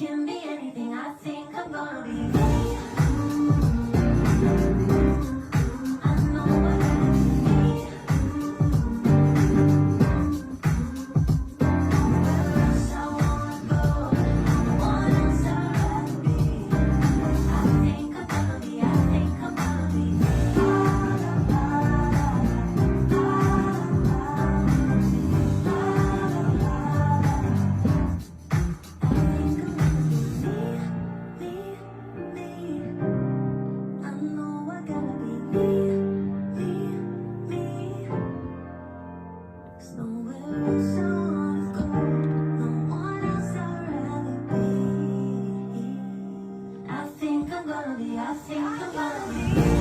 can be anything. I think I'm gonna be me. I know I gotta be me. Where else I wanna go, what else I'd rather be. I think I'm gonna be, I think I'm gonna be me.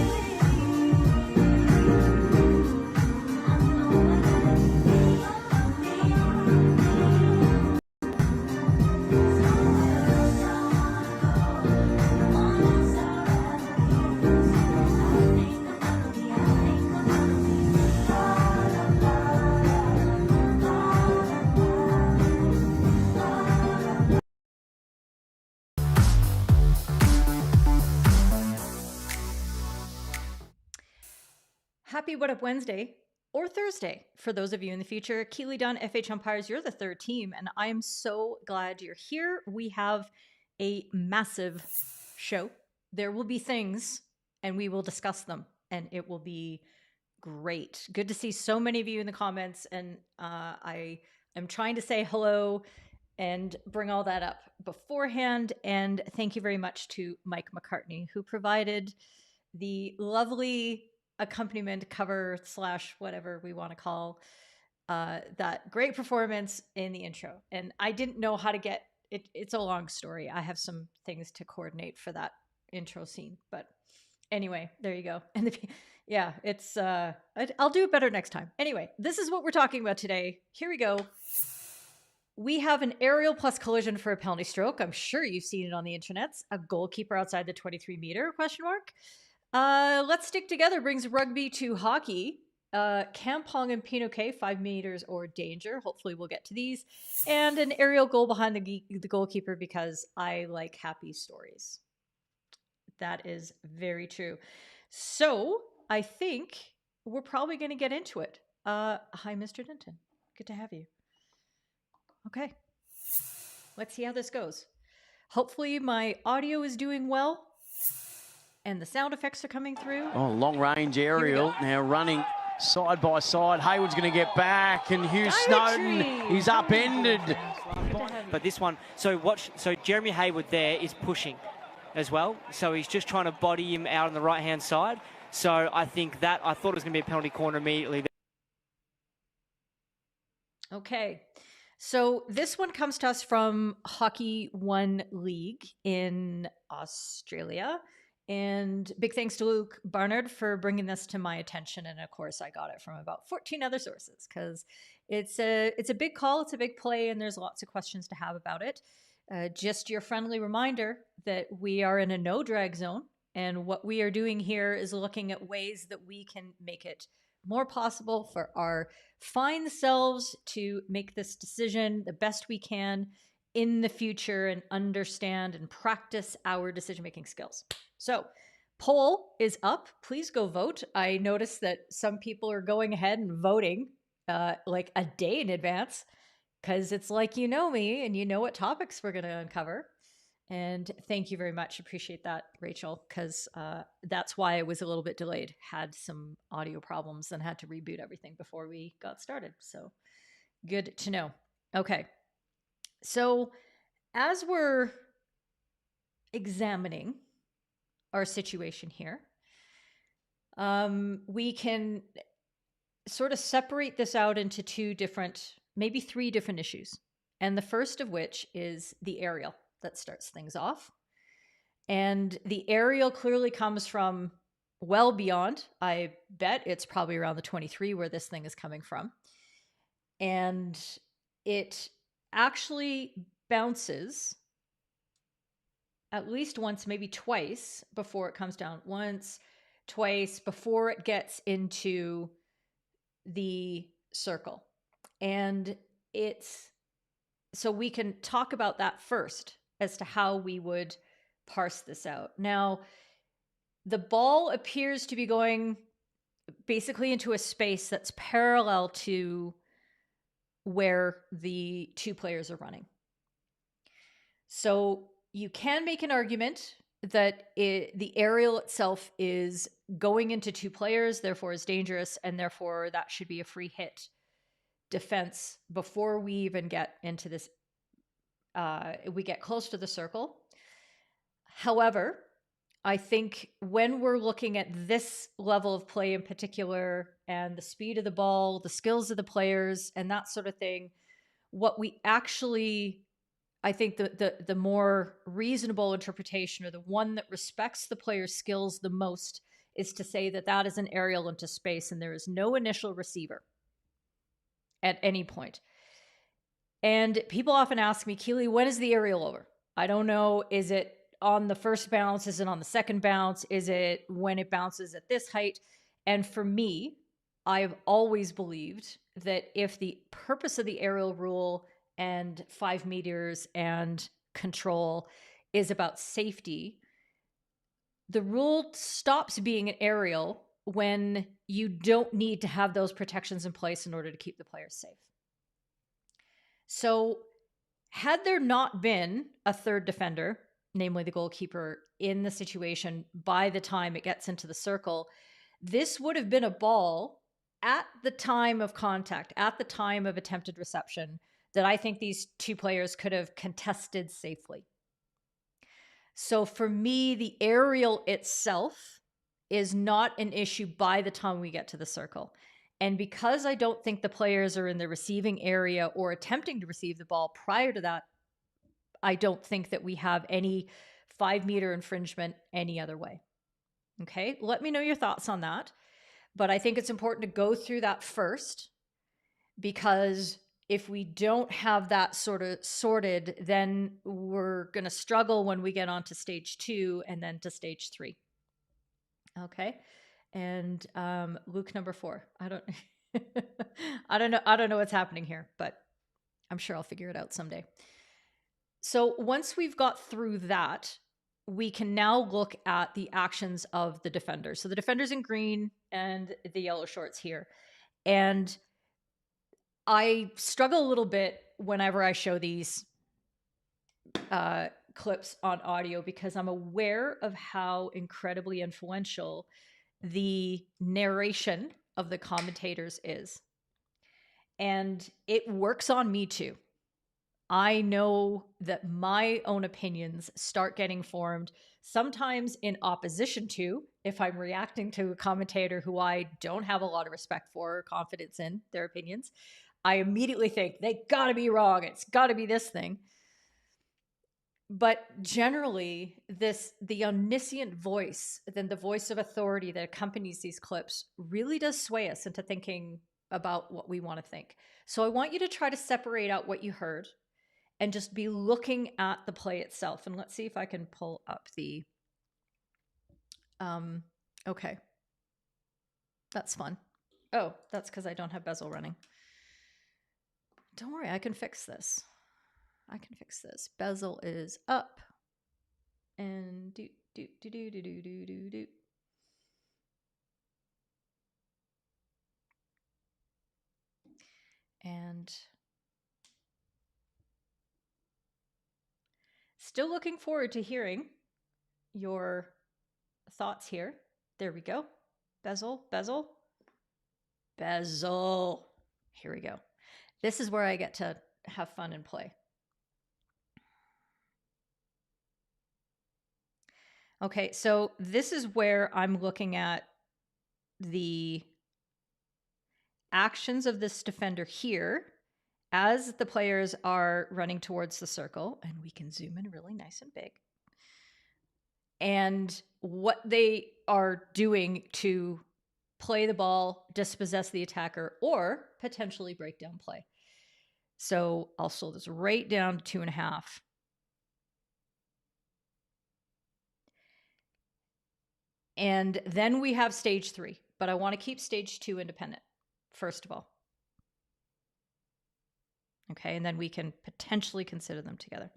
Happy What Up Wednesday or Thursday for those of you in the future. Keely Dunn, FHumpires, you're the third team, and I am so glad you're here. We have a massive show. There will be things, and we will discuss them, and it will be great. Good to see so many of you in the comments, and I am trying to say hello and bring all that up beforehand. And thank you very much to Mike McCartney, who provided the lovely accompaniment cover / whatever we want to call that great performance in the intro. And I didn't know how to get it. It's a long story. I have some things to coordinate for that intro scene, but anyway, there you go. And yeah, it's I'll do it better next time. Anyway, this is what we're talking about today. Here we go. We have an aerial plus collision for a penalty stroke. I'm sure you've seen it on the internets. A goalkeeper outside the 23-meter ? Let's Stick Together brings rugby to hockey. Kampong and Pinoquet, 5 meters or danger. Hopefully we'll get to these. And an aerial goal behind the goalkeeper, because I like happy stories. That is very true. So I think we're probably going to get into it. Hi, Mr. Denton. Good to have you. Okay. Let's see how this goes. Hopefully my audio is doing well and the sound effects are coming through. Oh, long range aerial now running side by side. Hayward's going to get back, and Hugh Snowden, he's upended. But this one, so Jeremy Hayward there is pushing as well. So he's just trying to body him out on the right-hand side. So I thought it was going to be a penalty corner immediately. Okay. So this one comes to us from Hockey One League in Australia. And big thanks to Luke Barnard for bringing this to my attention. And of course, I got it from about 14 other sources, because it's a big call, it's a big play, and there's lots of questions to have about it. Just your friendly reminder that we are in a no drag zone. And what we are doing here is looking at ways that we can make it more possible for our fine selves to make this decision the best we can in the future and understand and practice our decision-making skills. So, poll is up. Please go vote. I noticed that some people are going ahead and voting like a day in advance, because it's like, you know me and you know what topics we're going to uncover. And thank you very much. Appreciate that, Rachel, because that's why it was a little bit delayed. Had some audio problems and had to reboot everything before we got started. So good to know. Okay. So as we're examining our situation here, we can sort of separate this out into maybe three different issues. And the first of which is the aerial that starts things off. And the aerial clearly comes from well beyond. I bet it's probably around the 23 where this thing is coming from. And it actually bounces at least once, maybe twice before it comes down. Once, twice before it gets into the circle. And so we can talk about that first. as to how we would parse this out. Now, the ball appears to be going basically into a space that's parallel to where the two players are running. So you can make an argument that the aerial itself is going into two players, therefore is dangerous, and therefore that should be a free hit defense before we even get into this. We get close to the circle. However, I think when we're looking at this level of play in particular and the speed of the ball, the skills of the players, and that sort of thing, what we actually, I think the more reasonable interpretation, or the one that respects the player's skills the most, is to say that that is an aerial into space and there is no initial receiver at any point. And people often ask me, Keely, when is the aerial over? I don't know. Is it on the first bounce? Is it on the second bounce? Is it when it bounces at this height? And for me, I've always believed that if the purpose of the aerial rule and 5 meters and control is about safety, the rule stops being an aerial when you don't need to have those protections in place in order to keep the players safe. So had there not been a third defender, namely the goalkeeper, in the situation by the time it gets into the circle, this would have been a ball at the time of contact, at the time of attempted reception, that I think these two players could have contested safely. So for me, the aerial itself is not an issue by the time we get to the circle. And because I don't think the players are in the receiving area or attempting to receive the ball prior to that, I don't think that we have any 5 meter infringement any other way. Okay, let me know your thoughts on that. But I think it's important to go through that first, because if we don't have that sort of sorted, then we're going to struggle when we get on to stage 2 and then to stage 3. Okay. And Luke number 4. I don't know what's happening here, but I'm sure I'll figure it out someday. So once we've got through that, we can now look at the actions of the defender. So the defender's in green and the yellow shorts here. And I struggle a little bit whenever I show these clips on audio, because I'm aware of how incredibly influential the narration of the commentators is. And it works on me too. I know that my own opinions start getting formed, sometimes in opposition to, if I'm reacting to a commentator who I don't have a lot of respect for or confidence in their opinions. I immediately think they gotta be wrong. It's gotta be this thing. But generally, the omniscient voice, then the voice of authority that accompanies these clips, really does sway us into thinking about what we want to think. So I want you to try to separate out what you heard and just be looking at the play itself. And let's see if I can pull up the, okay. That's fun. Oh, that's because I don't have bezel running. Don't worry, I can fix this. Bezel is up. And do. And still looking forward to hearing your thoughts here. There we go. Bezel. Here we go. This is where I get to have fun and play. Okay, so this is where I'm looking at the actions of this defender here as the players are running towards the circle, and we can zoom in really nice and big, and what they are doing to play the ball, dispossess the attacker, or potentially break down play. So I'll slow this right down to 2.5. And then we have stage 3, but I want to keep stage 2 independent, first of all. Okay, and then we can potentially consider them together.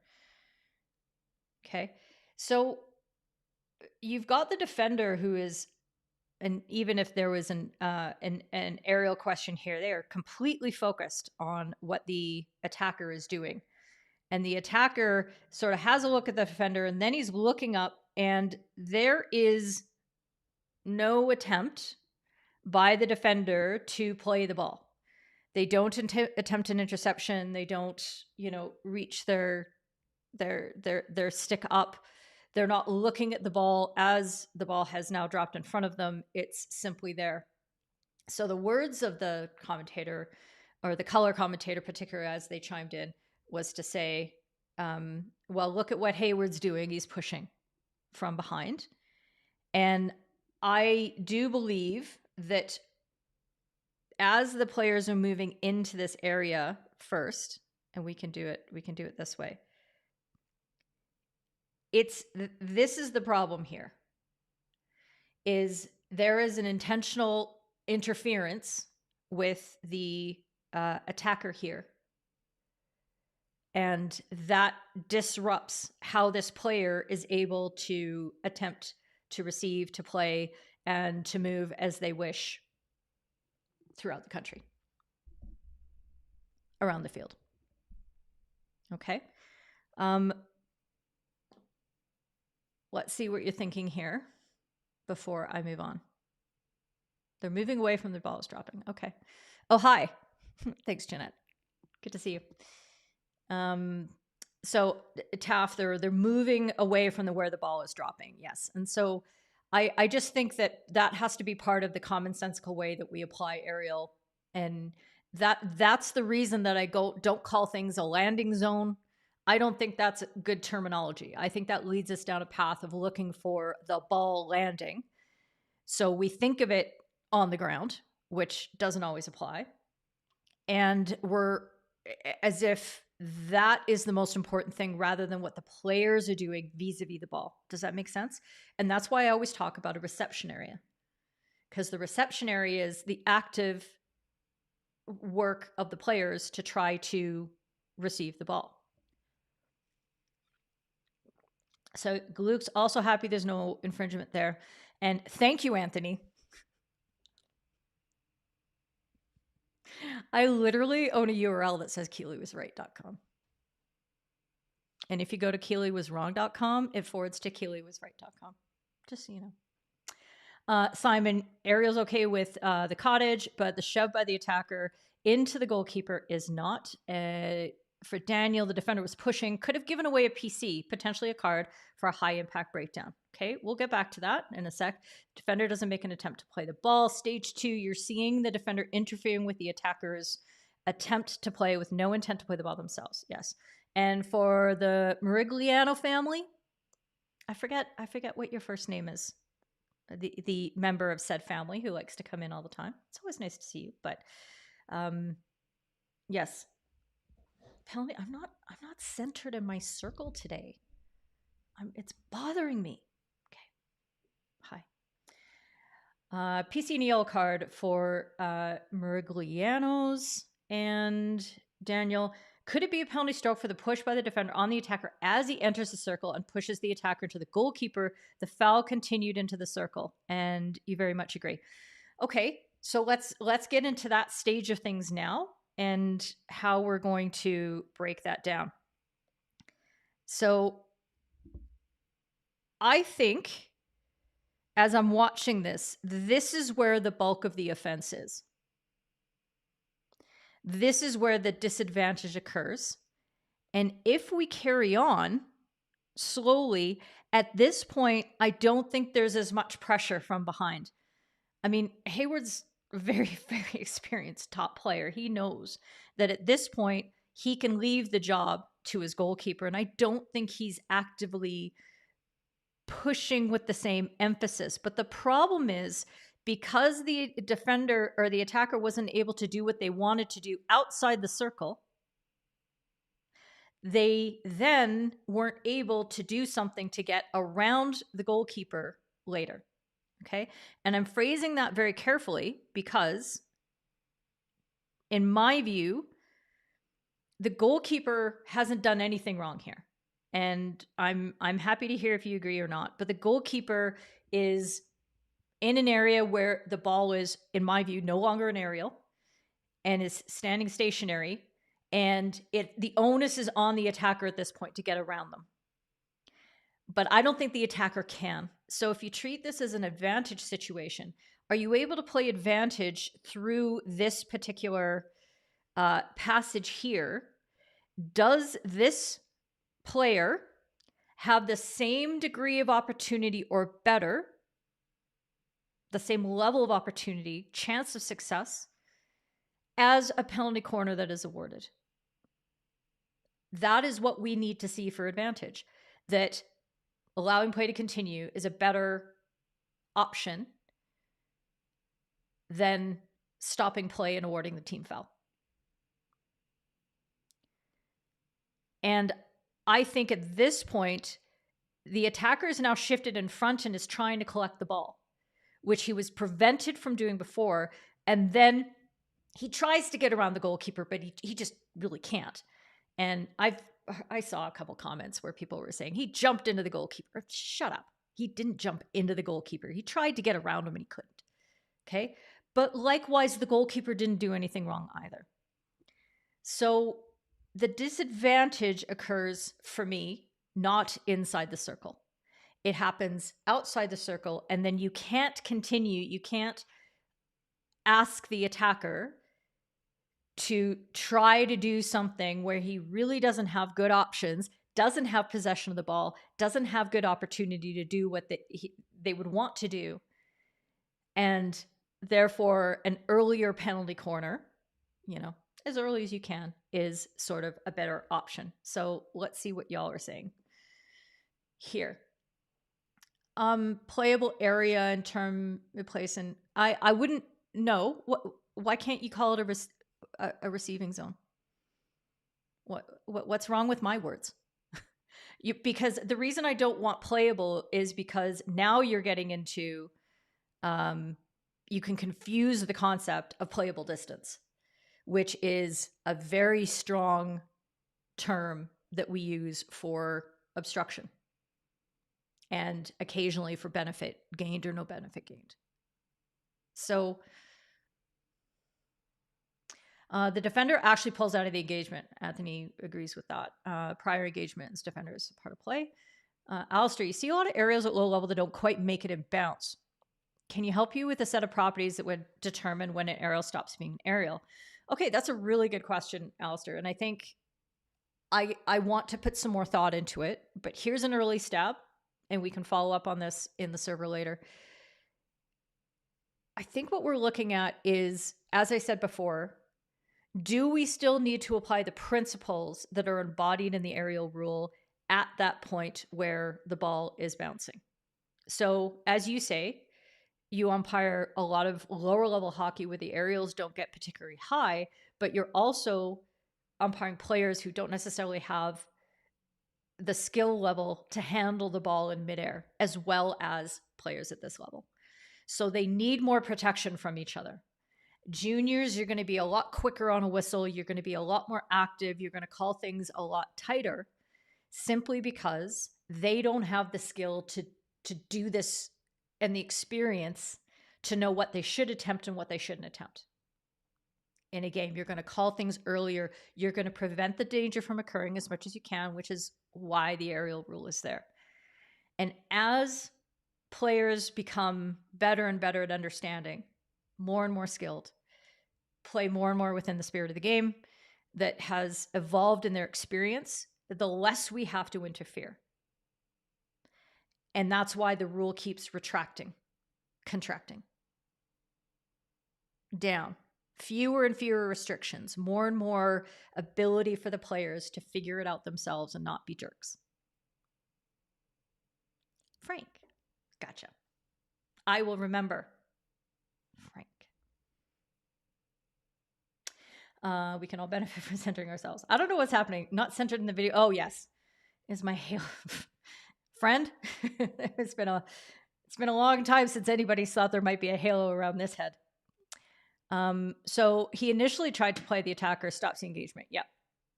Okay. So you've got the defender who is, and even if there was an aerial question here, they are completely focused on what the attacker is doing. And the attacker sort of has a look at the defender, and then he's looking up, and there is no attempt by the defender to play the ball. They don't attempt an interception. They don't, reach their stick up. They're not looking at the ball as the ball has now dropped in front of them. It's simply there. So the words of the commentator, or the color commentator, particularly as they chimed in, was to say, well, look at what Hayward's doing. He's pushing from behind. And I do believe that as the players are moving into this area first, and we can do it this way. This is the problem here, is there is an intentional interference with the attacker here. And that disrupts how this player is able to attempt to receive, to play, and to move as they wish throughout the country, around the field. Okay. Let's see what you're thinking here before I move on. They're moving away from the ball is dropping. Okay. Oh, hi. Thanks, Jeanette. Good to see you. So Taff, they're moving away from where the ball is dropping. Yes. And so I just think that has to be part of the commonsensical way that we apply aerial. And that's the reason that I don't call things a landing zone. I don't think that's good terminology. I think that leads us down a path of looking for the ball landing. So we think of it on the ground, which doesn't always apply. And we're as if that is the most important thing rather than what the players are doing vis-a-vis the ball. Does that make sense? And that's why I always talk about a reception area, because the reception area is the active work of the players to try to receive the ball. So Luke's also happy there's no infringement there. And thank you, Anthony. I literally own a URL that says KeelyWasRight.com. And if you go to KeelyWasWrong.com, it forwards to KeelyWasRight.com. Just so you know. Simon, Ariel's okay with the cottage, but the shove by the attacker into the goalkeeper is not. For Daniel, the defender was pushing, could have given away a PC, potentially a card, for a high impact breakdown. Okay, we'll get back to that in a sec. Defender doesn't make an attempt to play the ball. Stage 2, you're seeing the defender interfering with the attacker's attempt to play with no intent to play the ball themselves. Yes. And for the Merigliano family, I forget what your first name is. The member of said family who likes to come in all the time. It's always nice to see you, but yes. Penalty. I'm not centered in my circle today. It's bothering me. Okay. Hi. PC and yellow card for Meriglianos and Daniel. Could it be a penalty stroke for the push by the defender on the attacker as he enters the circle and pushes the attacker to the goalkeeper? The foul continued into the circle, and you very much agree. Okay, so let's get into that stage of things now and how we're going to break that down. So I think as I'm watching this is where the bulk of the offense is. This is where the disadvantage occurs. And if we carry on slowly, at this point, I don't think there's as much pressure from behind. I mean, Hayward's a very, very experienced top player. He knows that at this point, he can leave the job to his goalkeeper. And I don't think he's actively pushing with the same emphasis. But the problem is, because the defender or the attacker wasn't able to do what they wanted to do outside the circle, they then weren't able to do something to get around the goalkeeper later. Okay. And I'm phrasing that very carefully because, in my view, the goalkeeper hasn't done anything wrong here. and I'm happy to hear if you agree or not. But the goalkeeper is in an area where the ball is, in my view, no longer an aerial and is standing stationary, and the onus is on the attacker at this point to get around them. But I don't think the attacker can. So if you treat this as an advantage situation, are you able to play advantage through this particular passage here? Does this player have the same degree of opportunity or better, the same level of opportunity, chance of success as a penalty corner that is awarded? That is what we need to see for advantage, that allowing play to continue is a better option than stopping play and awarding the team foul. And I think at this point, the attacker is now shifted in front and is trying to collect the ball, which he was prevented from doing before. And then he tries to get around the goalkeeper, but he just really can't. And I saw a couple comments where people were saying he jumped into the goalkeeper. Shut up. He didn't jump into the goalkeeper. He tried to get around him and he couldn't. Okay. But likewise, the goalkeeper didn't do anything wrong either. So the disadvantage occurs for me not inside the circle. It happens outside the circle, and then you can't continue. You can't ask the attacker to try to do something where he really doesn't have good options, doesn't have possession of the ball, doesn't have good opportunity to do what they would want to do. And therefore, an earlier penalty corner, as early as you can, is sort of a better option. So let's see what y'all are saying here. Playable area in term of place, and I wouldn't know. Why can't you call it a receiving zone? What's wrong with my words? Because the reason I don't want playable is because now you're getting into you can confuse the concept of playable distance, which is a very strong term that we use for obstruction and occasionally for benefit gained or no benefit gained. So the defender actually pulls out of the engagement. Anthony agrees with that. Prior engagement is defender is part of play. Alistair, you see a lot of aerials at low level that don't quite make it in bounce. Can you help you with a set of properties that would determine when an aerial stops being an aerial? Okay, that's a really good question, Alistair. And I think I want to put some more thought into it, but here's an early stab, and we can follow up on this in the server later. I think what we're looking at is, as I said before, do we still need to apply the principles that are embodied in the aerial rule at that point where the ball is bouncing? So, as you say, you umpire a lot of lower level hockey where the aerials don't get particularly high, but you're also umpiring players who don't necessarily have the skill level to handle the ball in midair, as well as players at this level. So they need more protection from each other. Juniors, you're going to be a lot quicker on a whistle. You're going to be a lot more active. You're going to call things a lot tighter, simply because they don't have the skill to do this and the experience to know what they should attempt and what they shouldn't attempt. In a game, you're going to call things earlier. You're going to prevent the danger from occurring as much as you can, which is why the aerial rule is there. And as players become better and better at understanding, more and more skilled, play more and more within the spirit of the game that has evolved in their experience, the less we have to interfere. And that's why the rule keeps contracting, down. Fewer and fewer restrictions, more and more ability for the players to figure it out themselves and not be jerks. Frank, gotcha. I will remember. Frank. We can all benefit from centering ourselves. I don't know what's happening. Not centered in the video. Oh, yes. Is my halo friend? It's been a long time since anybody's thought there might be a halo around this head. So he initially tried to play the attacker, stops the engagement. Yep.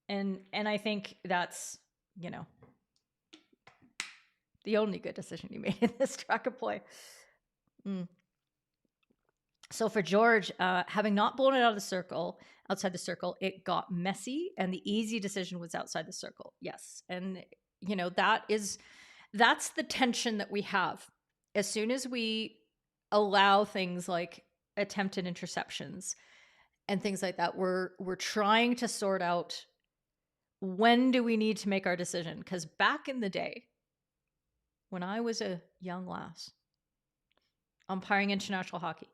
And I think that's, The only good decision you made in this track of play. So for George, having not blown it out of the circle, outside the circle, it got messy, and the easy decision was outside the circle. Yes. And, you know, that's the tension that we have. As soon as we allow things like attempted interceptions and things like that, we're trying to sort out, when do we need to make our decision? Because back in the day, when I was a young lass, umpiring international hockey,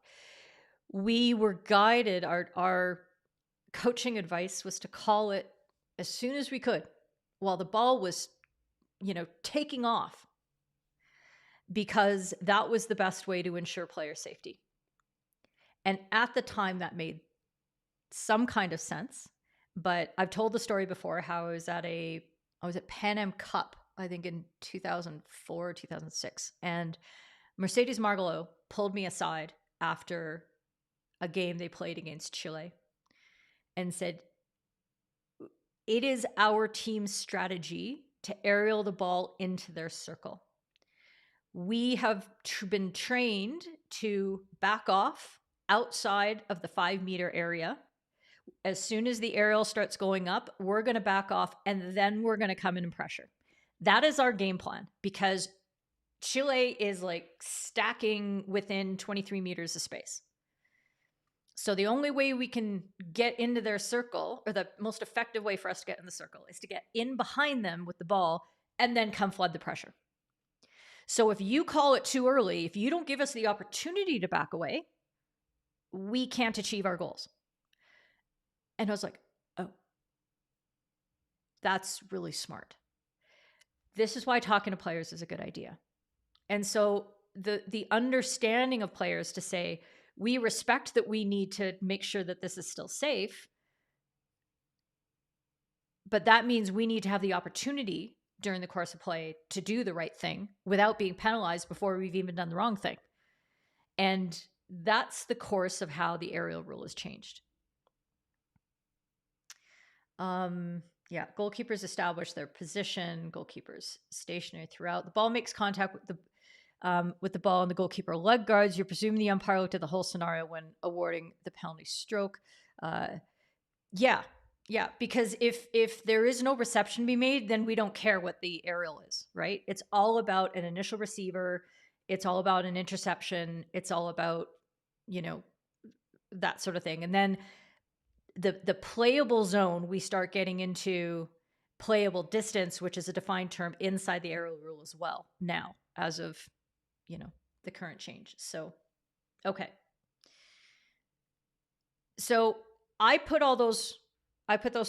we were guided, our coaching advice was to call it as soon as we could while the ball was, you know, taking off, because that was the best way to ensure player safety. And at the time that made some kind of sense, but I've told the story before how I was at Pan Am Cup, I think in 2004 or 2006, and Mercedes Margolo pulled me aside after a game they played against Chile and said, it is our team's strategy to aerial the ball into their circle. We have been trained to back off outside of the 5-meter area. As soon as the aerial starts going up, we're going to back off, and then we're going to come in and pressure. That is our game plan, because Chile is like stacking within 23 meters of space. So the only way we can get into their circle, or the most effective way for us to get in the circle, is to get in behind them with the ball and then come flood the pressure. So if you call it too early, if you don't give us the opportunity to back away, we can't achieve our goals. And I was like, oh, that's really smart. This is why talking to players is a good idea. And so the understanding of players to say, we respect that we need to make sure that this is still safe, but that means we need to have the opportunity during the course of play to do the right thing without being penalized before we've even done the wrong thing. And that's the course of how the aerial rule has changed. Yeah, goalkeepers establish their position, goalkeepers stationary throughout. The ball makes contact with the ball and the goalkeeper leg guards. You're presuming the umpire looked at the whole scenario when awarding the penalty stroke. Yeah, because if there is no reception to be made, then we don't care what the aerial is, right? It's all about an initial receiver. It's all about an interception. It's all about, you know, that sort of thing. And then the playable zone, we start getting into playable distance, which is a defined term inside the aerial rule as well now, as of, you know, the current change. So, okay. So I put those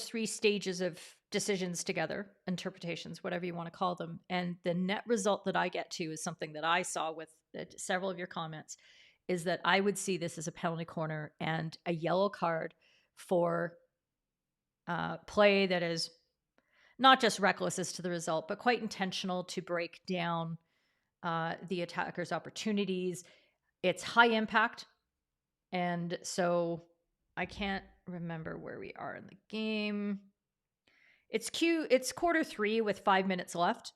3 stages of decisions together, interpretations, whatever you want to call them. And the net result that I get to is something that I saw with several of your comments, is that I would see this as a penalty corner and a yellow card for play that is not just reckless as to the result, but quite intentional to break down the attacker's opportunities. It's high impact. And so I can't remember where we are in the game. It's quarter 3 with 5 minutes left.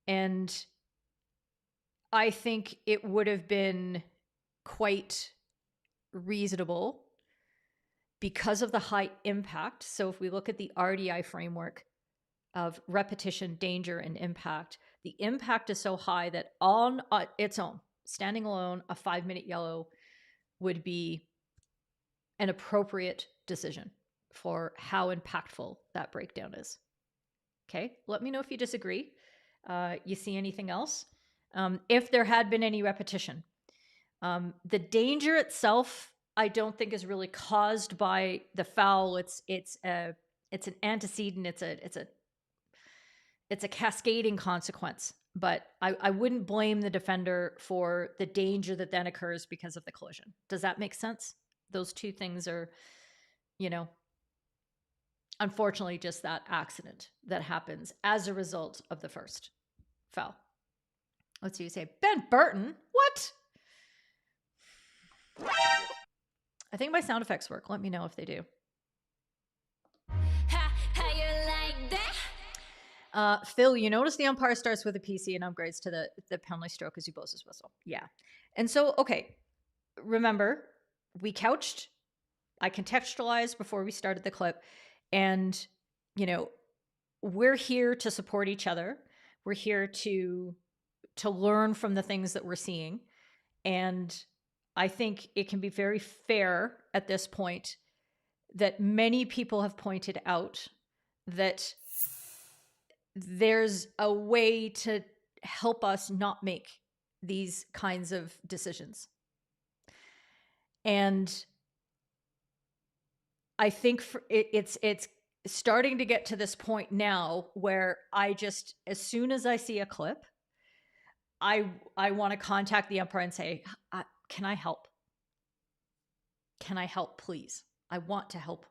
And I think it would have been quite reasonable because of the high impact. So if we look at the RDI framework of repetition, danger, and impact, the impact is so high that on its own, standing alone, a 5-minute yellow would be an appropriate decision for how impactful that breakdown is. Okay, let me know if you disagree. You see anything else? If there had been any repetition. The danger itself, I don't think is really caused by the foul. It's an antecedent. It's a cascading consequence. But I wouldn't blame the defender for the danger that then occurs because of the collision. Does that make sense? Those two things are, you know, unfortunately just that accident that happens as a result of the first foul. Let's see, you say, Ben Burton? What? I think my sound effects work. Let me know if they do. Phil, you notice the umpire starts with a PC and upgrades to the penalty stroke as he blows his whistle. Yeah. And so, okay, remember, I contextualized before we started the clip, and, you know, we're here to support each other. We're here to learn from the things that we're seeing. And I think it can be very fair at this point that many people have pointed out that there's a way to help us not make these kinds of decisions. And I think it's starting to get to this point now where as soon as I see a clip, I want to contact the umpire and say, can I help? Can I help, please? I want to help.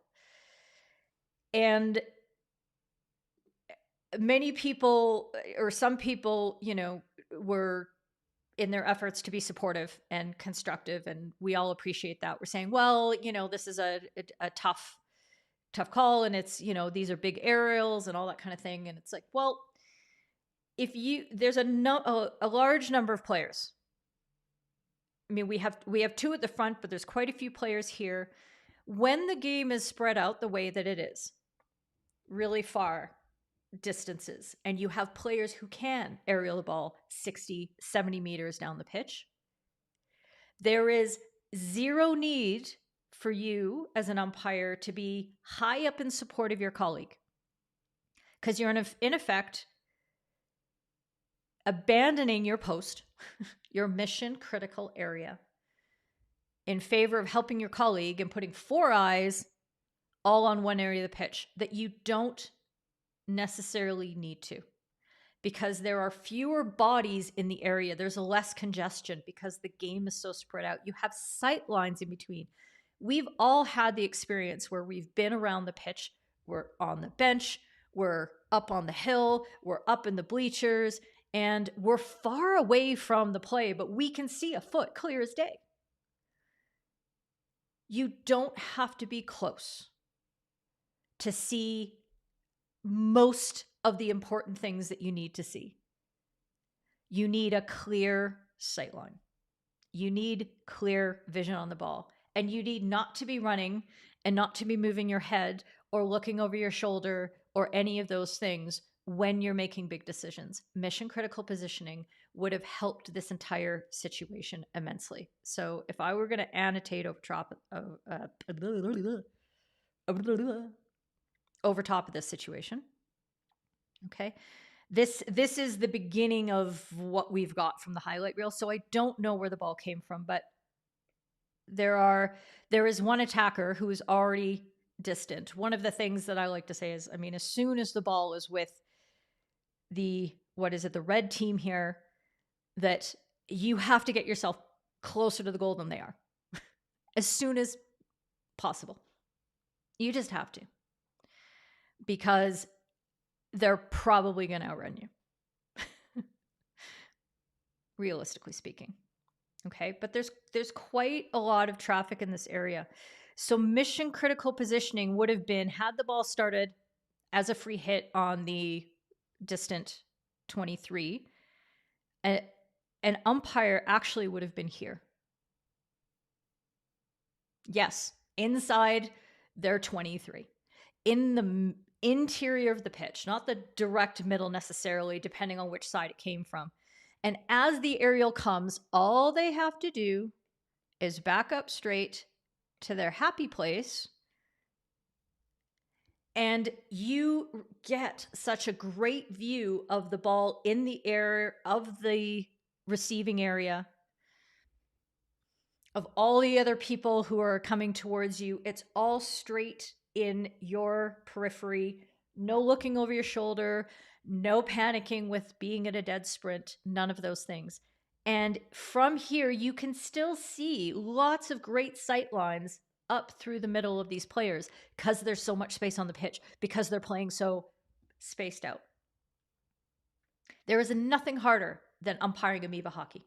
And many people, or some people, you know, were in their efforts to be supportive and constructive, and we all appreciate that. We're saying, well, you know, this is a tough call, and it's, you know, these are big aerials and all that kind of thing. And it's like, well, there's a large number of players. I mean, we have two at the front, but there's quite a few players here. When the game is spread out the way that it is, really far distances, and you have players who can aerial the ball 60, 70 meters down the pitch, there is zero need for you as an umpire to be high up in support of your colleague, because you're in effect abandoning your post, your mission critical area, in favor of helping your colleague and putting 4 eyes all on one area of the pitch that you don't necessarily need to, because there are fewer bodies in the area. There's less congestion because the game is so spread out. You have sight lines in between. We've all had the experience where we've been around the pitch. We're on the bench, we're up on the hill, we're up in the bleachers, and we're far away from the play, but we can see a foot clear as day. You don't have to be close to see most of the important things that you need to see. You need a clear sight line. You need clear vision on the ball. And you need not to be running and not to be moving your head or looking over your shoulder or any of those things when you're making big decisions. Mission critical positioning would have helped this entire situation immensely. So if I were going to annotate over top of this situation, okay, this is the beginning of what we've got from the highlight reel. So I don't know where the ball came from, but there is one attacker who is already distant. One of the things that I like to say is, I mean, as soon as the ball is with the red team here, that you have to get yourself closer to the goal than they are as soon as possible. You just have to, because they're probably going to outrun you, realistically speaking. Okay, but there's quite a lot of traffic in this area. So mission critical positioning would have been, had the ball started as a free hit on the distant 23, an umpire actually would have been here. Yes, inside their 23, in the interior of the pitch, not the direct middle necessarily, depending on which side it came from. And as the aerial comes, all they have to do is back up straight to their happy place, and you get such a great view of the ball in the air, of the receiving area, of all the other people who are coming towards you. It's all straight in your periphery. No looking over your shoulder, no panicking with being at a dead sprint, none of those things. And from here, you can still see lots of great sight lines up through the middle of these players, because there's so much space on the pitch, because they're playing so spaced out. There is nothing harder than umpiring amoeba hockey.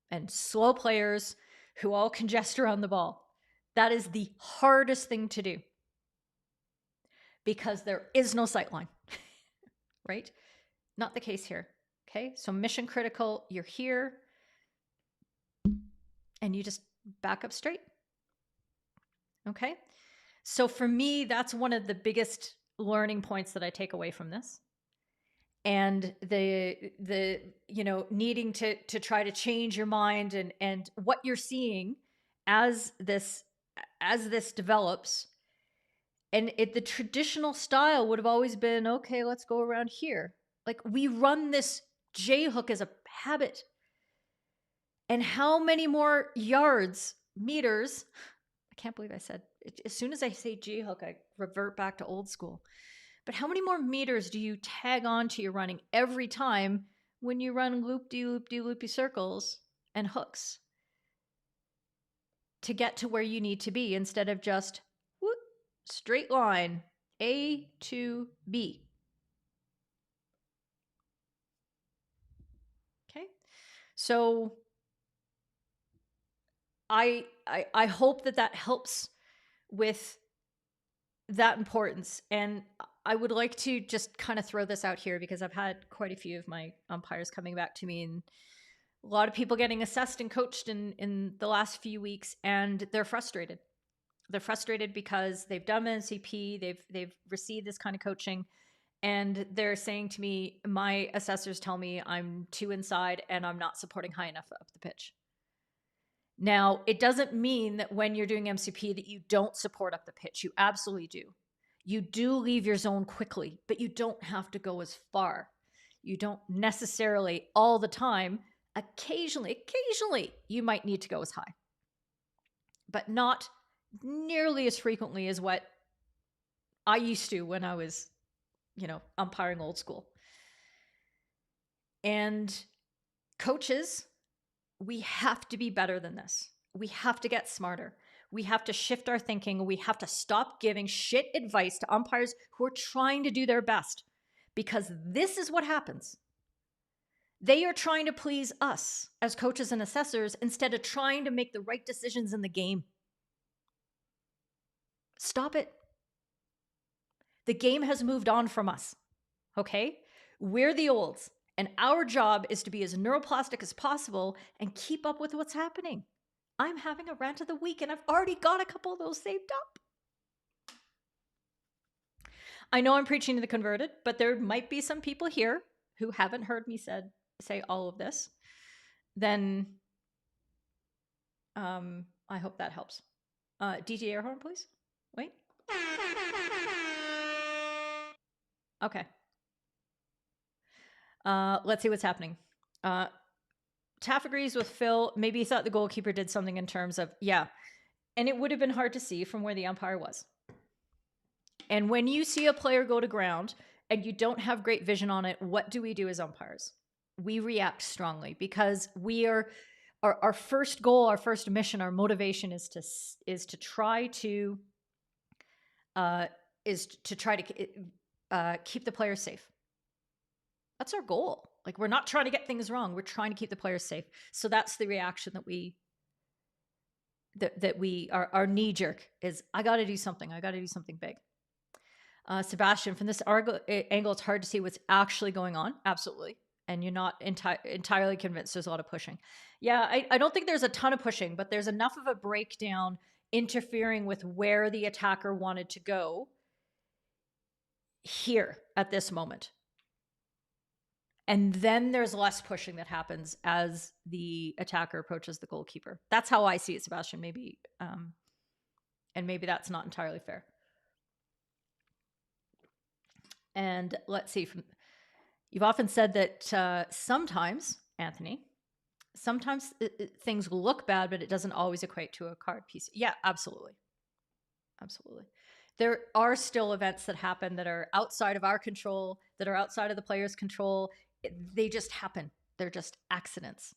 And slow players who all congest around the ball. That is the hardest thing to do. because there is no sight line, right? Not the case here. Okay. So mission critical, you're here and you just back up straight. Okay. So for me, that's one of the biggest learning points that I take away from this. And the needing to try to change your mind and what you're seeing as this develops. And the traditional style would have always been, okay, let's go around here. Like, we run this J hook as a habit. And how many more yards, meters, I can't believe I said, as soon as I say J hook, I revert back to old school. But how many more meters do you tag on to your running every time when you run loop-de-loop-de-loopy circles and hooks to get to where you need to be instead of just whoop, straight line, A to B. Okay. So I hope that helps with that importance. And I would like to just kind of throw this out here because I've had quite a few of my umpires coming back to me and a lot of people getting assessed and coached in the last few weeks, and they're frustrated. They're frustrated because they've done NCP, they've received this kind of coaching, and they're saying to me, my assessors tell me I'm too inside and I'm not supporting high enough up the pitch. Now, it doesn't mean that when you're doing MCP that you don't support up the pitch. You absolutely do. You do leave your zone quickly, but you don't have to go as far. You don't necessarily all the time. Occasionally, you might need to go as high, but not nearly as frequently as what I used to when I was, umpiring old school. And coaches, we have to be better than this. We have to get smarter. We have to shift our thinking. We have to stop giving shit advice to umpires who are trying to do their best, because this is what happens. They are trying to please us as coaches and assessors instead of trying to make the right decisions in the game. Stop it. The game has moved on from us. Okay? We're the olds. And our job is to be as neuroplastic as possible and keep up with what's happening. I'm having a rant of the week and I've already got a couple of those saved up. I know I'm preaching to the converted, but there might be some people here who haven't heard me say all of this. Then I hope that helps. DJ air horn, please. Wait. Okay. Let's see what's happening. Taff agrees with Phil. Maybe he thought the goalkeeper did something in terms of, yeah. And it would have been hard to see from where the umpire was. And when you see a player go to ground and you don't have great vision on it, what do we do as umpires? We react strongly because we are, our first goal, our first mission, our motivation is to try to keep the players safe. That's our goal. Like, we're not trying to get things wrong. We're trying to keep the players safe. So that's the reaction our knee jerk is, I got to do something. I got to do something big. Sebastian, from this angle, it's hard to see what's actually going on. Absolutely. And you're not entirely convinced there's a lot of pushing. Yeah, I don't think there's a ton of pushing, but there's enough of a breakdown interfering with where the attacker wanted to go here at this moment. And then there's less pushing that happens as the attacker approaches the goalkeeper. That's how I see it, Sebastian. Maybe, and maybe that's not entirely fair. And let's see. You've often said that sometimes, Anthony, things look bad, but it doesn't always equate to a card piece. Yeah, absolutely. Absolutely. There are still events that happen that are outside of our control, that are outside of the player's control. They just happen. They're just accidents.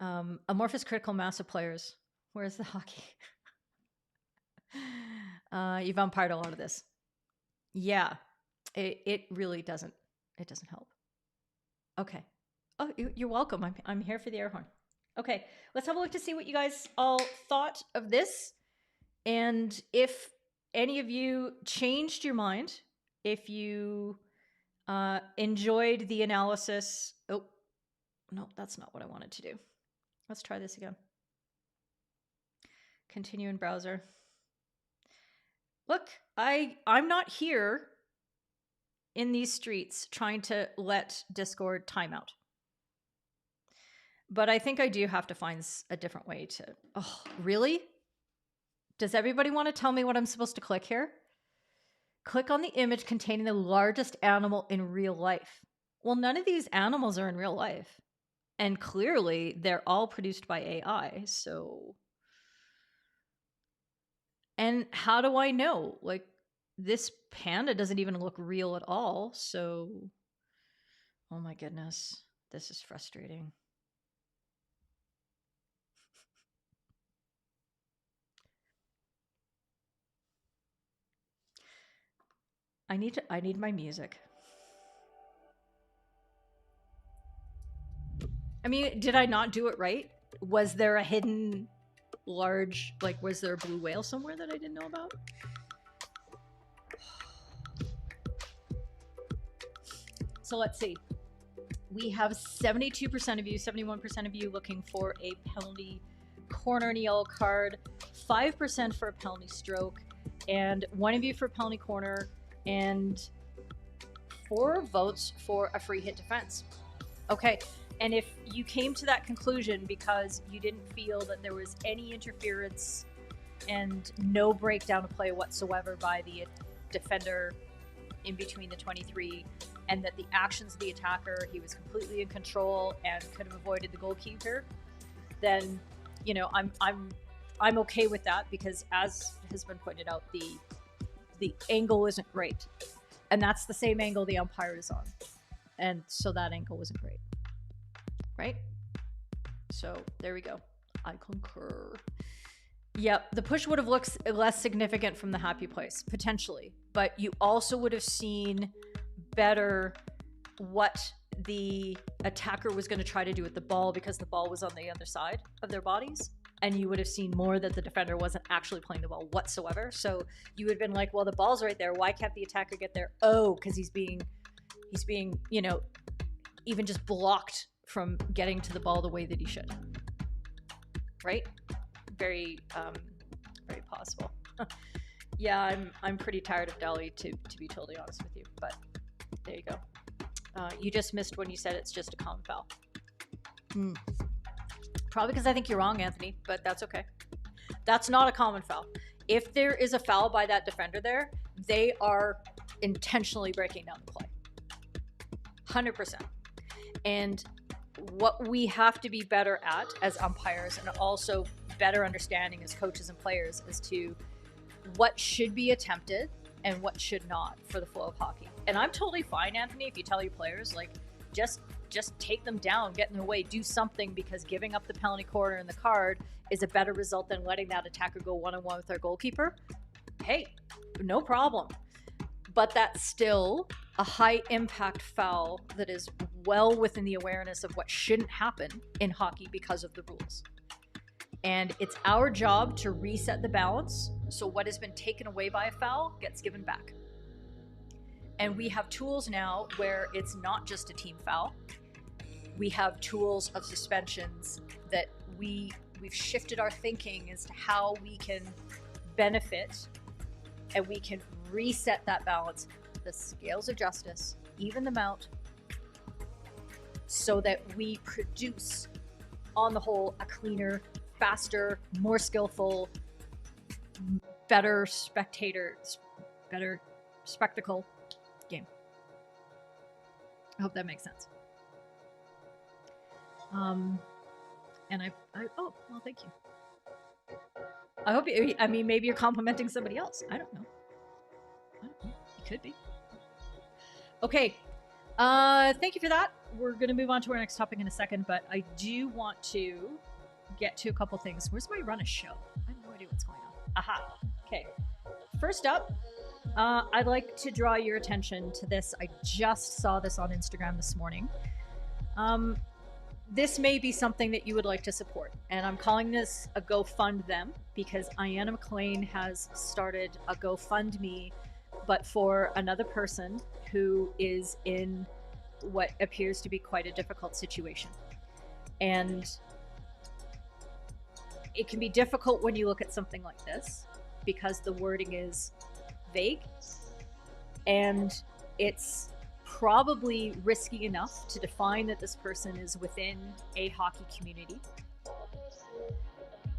Amorphous critical mass of players. Where's the hockey? You've umpired a lot of this. Yeah, it really doesn't. It doesn't help. Okay. Oh, you're welcome. I'm here for the air horn. Okay, let's have a look to see what you guys all thought of this. And if any of you changed your mind, if you enjoyed the analysis. Oh, no, that's not what I wanted to do. Let's try this again. Continue in browser. Look, I'm not here in these streets trying to let Discord time out. But I think I do have to find a different way to... Oh, really? Does everybody want to tell me what I'm supposed to click here? Click on the image containing the largest animal in real life. Well, none of these animals are in real life. And clearly, they're all produced by AI, so... And how do I know? Like, this panda doesn't even look real at all, so... Oh my goodness. This is frustrating. I need my music. I mean, did I not do it right? Was there a hidden large, like, was there a blue whale somewhere that I didn't know about? So let's see. We have 72% of you, 71% of you looking for a penalty corner and a yellow card, 5% for a penalty stroke, and 1 of you for a penalty corner, and 4 votes for a free hit defense. Okay, and if you came to that conclusion because you didn't feel that there was any interference and no breakdown of play whatsoever by the defender in between the 23, and that the actions of the attacker, he was completely in control and could have avoided the goalkeeper, then, you know, I'm okay with that, because as has been pointed out, the angle isn't great, and that's the same angle the umpire is on, and so that angle wasn't great, right? So there we go. I concur. Yep, the push would have looked less significant from the happy place, potentially, but you also would have seen better what the attacker was going to try to do with the ball, because the ball was on the other side of their bodies, and you would have seen more that the defender wasn't actually playing the ball whatsoever. So you would have been like, well, the ball's right there, why can't the attacker get there? Oh, because he's being, you know, even just blocked from getting to the ball the way that he should, right? Very very possible. Yeah, I'm pretty tired of Dolly, to be totally honest with you, but there you go. You just missed when you said it's just a common foul. Probably because I think you're wrong, Anthony, but that's okay. That's not a common foul. If there is a foul by that defender there, they are intentionally breaking down the play. 100%. And what we have to be better at as umpires, and also better understanding as coaches and players, as to what should be attempted and what should not for the flow of hockey. And I'm totally fine, Anthony, if you tell your players, like, just take them down, get in their way, do something, because giving up the penalty corner and the card is a better result than letting that attacker go one-on-one with their goalkeeper. Hey, no problem. But that's still a high impact foul that is well within the awareness of what shouldn't happen in hockey because of the rules. And it's our job to reset the balance, so what has been taken away by a foul gets given back. And we have tools now where it's not just a team foul. We have tools of suspensions that we've shifted our thinking as to how we can benefit, and we can reset that balance, the scales of justice, even them out, so that we produce, on the whole, a cleaner, faster, more skillful, better spectacle game. I hope that makes sense. And oh, well, thank you. I hope maybe you're complimenting somebody else. I don't know. You could be. Okay. Thank you for that. We're going to move on to our next topic in a second, but I do want to get to a couple things. Where's my run a show? I have no idea what's going on. Aha. Okay. First up, I'd like to draw your attention to this. I just saw this on Instagram this morning. this may be something that you would like to support. And I'm calling this a GoFundThem because Ayanna McLean has started a GoFundMe, but for another person who is in what appears to be quite a difficult situation. And it can be difficult when you look at something like this because the wording is vague and it's probably risky enough to define that this person is within a hockey community.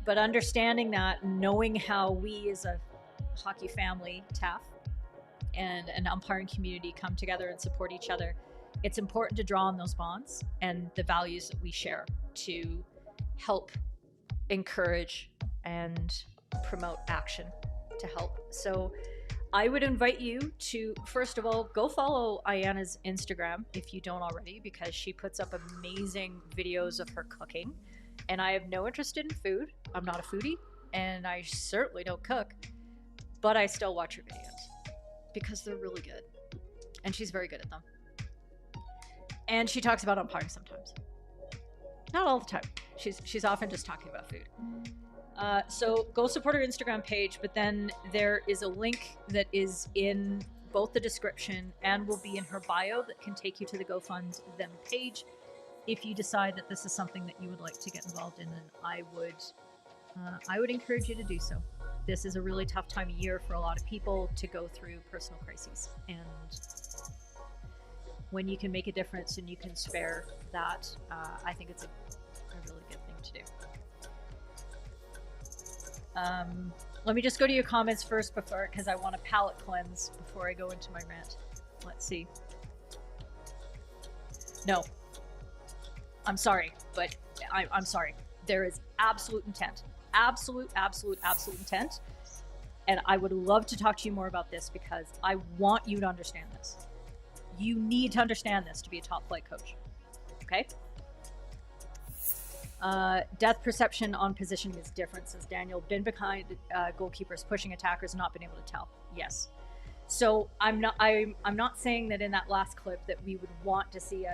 But understanding that, knowing how we as a hockey family, TAF, and an umpiring community come together and support each other, it's important to draw on those bonds and the values that we share to help encourage and promote action to help. So I would invite you to, first of all, go follow Ayanna's Instagram if you don't already, because she puts up amazing videos of her cooking. And I have no interest in food. I'm not a foodie, and I certainly don't cook, but I still watch her videos because they're really good. And she's very good at them. And she talks about umpiring sometimes. Not all the time. She's often just talking about food. So go support her Instagram page, but then there is a link that is in both the description and will be in her bio that can take you to the GoFundThem page. If you decide that this is something that you would like to get involved in, then I would encourage you to do so. This is a really tough time of year for a lot of people to go through personal crises, and when you can make a difference and you can spare that, I think it's a really good thing to do. Let me just go to your comments first because I want to palate cleanse before I go into my rant. Let's see. No. I'm sorry, but I'm sorry. There is absolute intent. Absolute intent. And I would love to talk to you more about this because I want you to understand this. You need to understand this to be a top flight coach. Okay? Depth perception on positioning is different, says Daniel. Been behind goalkeepers pushing attackers, not been able to tell. Yes. So I'm not saying that in that last clip that we would want to see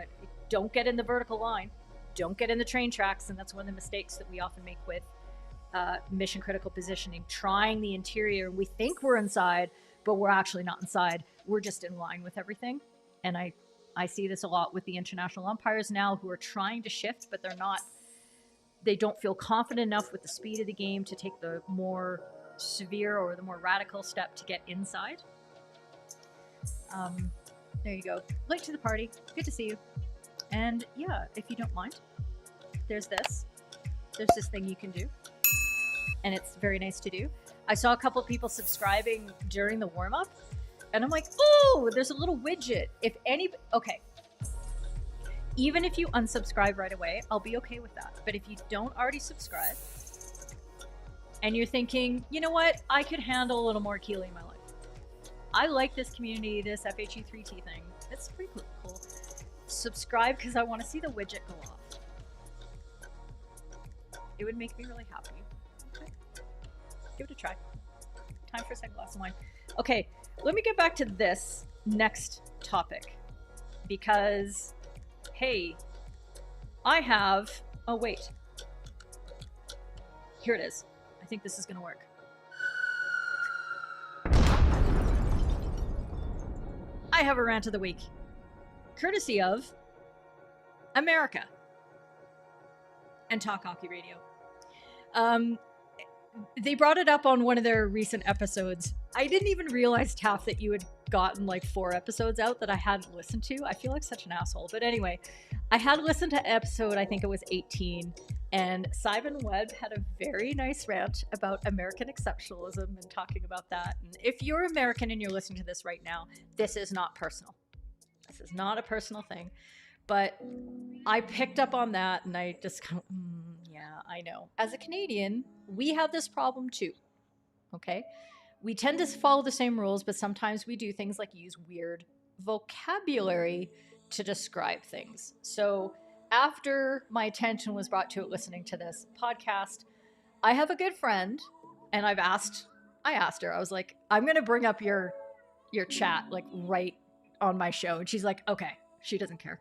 don't get in the vertical line, don't get in the train tracks, and that's one of the mistakes that we often make with mission critical positioning. Trying the interior, we think we're inside, but we're actually not inside. We're just in line with everything. And I see this a lot with the international umpires now who are trying to shift, but they're not. They don't feel confident enough with the speed of the game to take the more severe or the more radical step to get inside. There you go. Late to the party. Good to see you. And yeah, if you don't mind, there's this. There's this thing you can do. And it's very nice to do. I saw a couple of people subscribing during the warm-up. And I'm like, oh, there's a little widget. Okay. Even if you unsubscribe right away, I'll be okay with that. But if you don't already subscribe and you're thinking, you know what, I could handle a little more Keely in my life. I like this community, this FHU3T thing. It's pretty cool. Subscribe because I want to see the widget go off. It would make me really happy. Okay. Give it a try. Time for a second glass of wine. Okay, let me get back to this next topic because hey, I have, oh wait, here it is. I think this is gonna work. I have a rant of the week, courtesy of America and Talk Hockey Radio. They brought it up on one of their recent episodes. I didn't even realize, Taff, that you had gotten like 4 episodes out that I hadn't listened to. I feel like such an asshole. But anyway, I had listened to episode, I think it was 18, and Simon Webb had a very nice rant about American exceptionalism and talking about that. And if you're American and you're listening to this right now, this is not personal. This is not a personal thing. But I picked up on that and I just kind of, yeah, I know. As a Canadian, we have this problem too, okay? We tend to follow the same rules, but sometimes we do things like use weird vocabulary to describe things. So after my attention was brought to it listening to this podcast, I have a good friend and I asked her, I was like, I'm going to bring up your chat like right on my show. And she's like, okay, she doesn't care.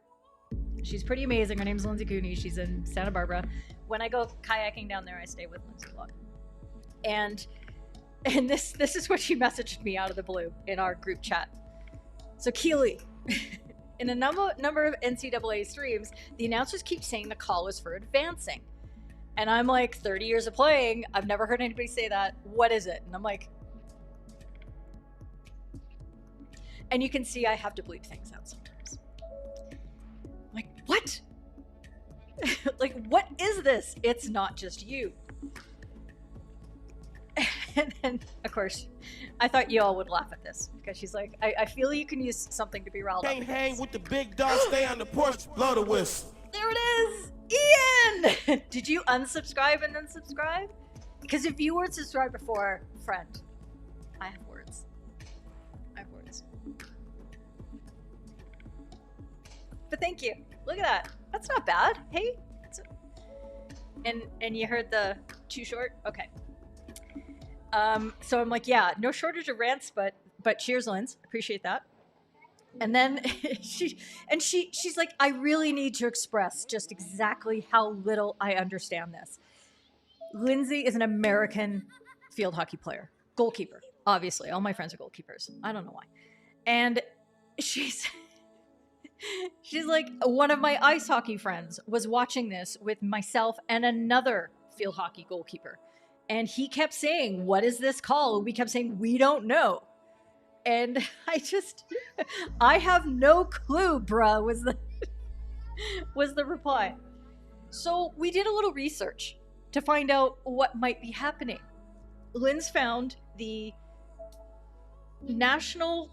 She's pretty amazing. Her name's Lindsay Cooney. She's in Santa Barbara. When I go kayaking down there, I stay with Lindsay a lot. And this is what she messaged me out of the blue in our group chat. So Keely, in a number of NCAA streams, the announcers keep saying the call is for advancing. And I'm like, 30 years of playing, I've never heard anybody say that. What is it? And I'm like, and you can see I have to bleep things out sometimes. I'm like, what? Like, what is this? It's not just you. And then, of course, I thought you all would laugh at this because she's like, I feel you can use something to be riled up. Can't hang with the big dog, stay on the porch, blow the whistle. There it is! Ian! Did you unsubscribe and then subscribe? Because if you weren't subscribed before, friend, I have words. I have words. But thank you. Look at that. That's not bad. Hey? And you heard the too short? Okay. So I'm like, yeah, no shortage of rants, but cheers, Linz. Appreciate that. And then she's like, I really need to express just exactly how little I understand this. Lindsay is an American field hockey player, goalkeeper. Obviously, all my friends are goalkeepers. I don't know why. And she's like, one of my ice hockey friends was watching this with myself and another field hockey goalkeeper. And he kept saying, what is this call? And we kept saying, we don't know. And I have no clue, bruh, was the reply. So we did a little research to find out what might be happening. Lynn's found the National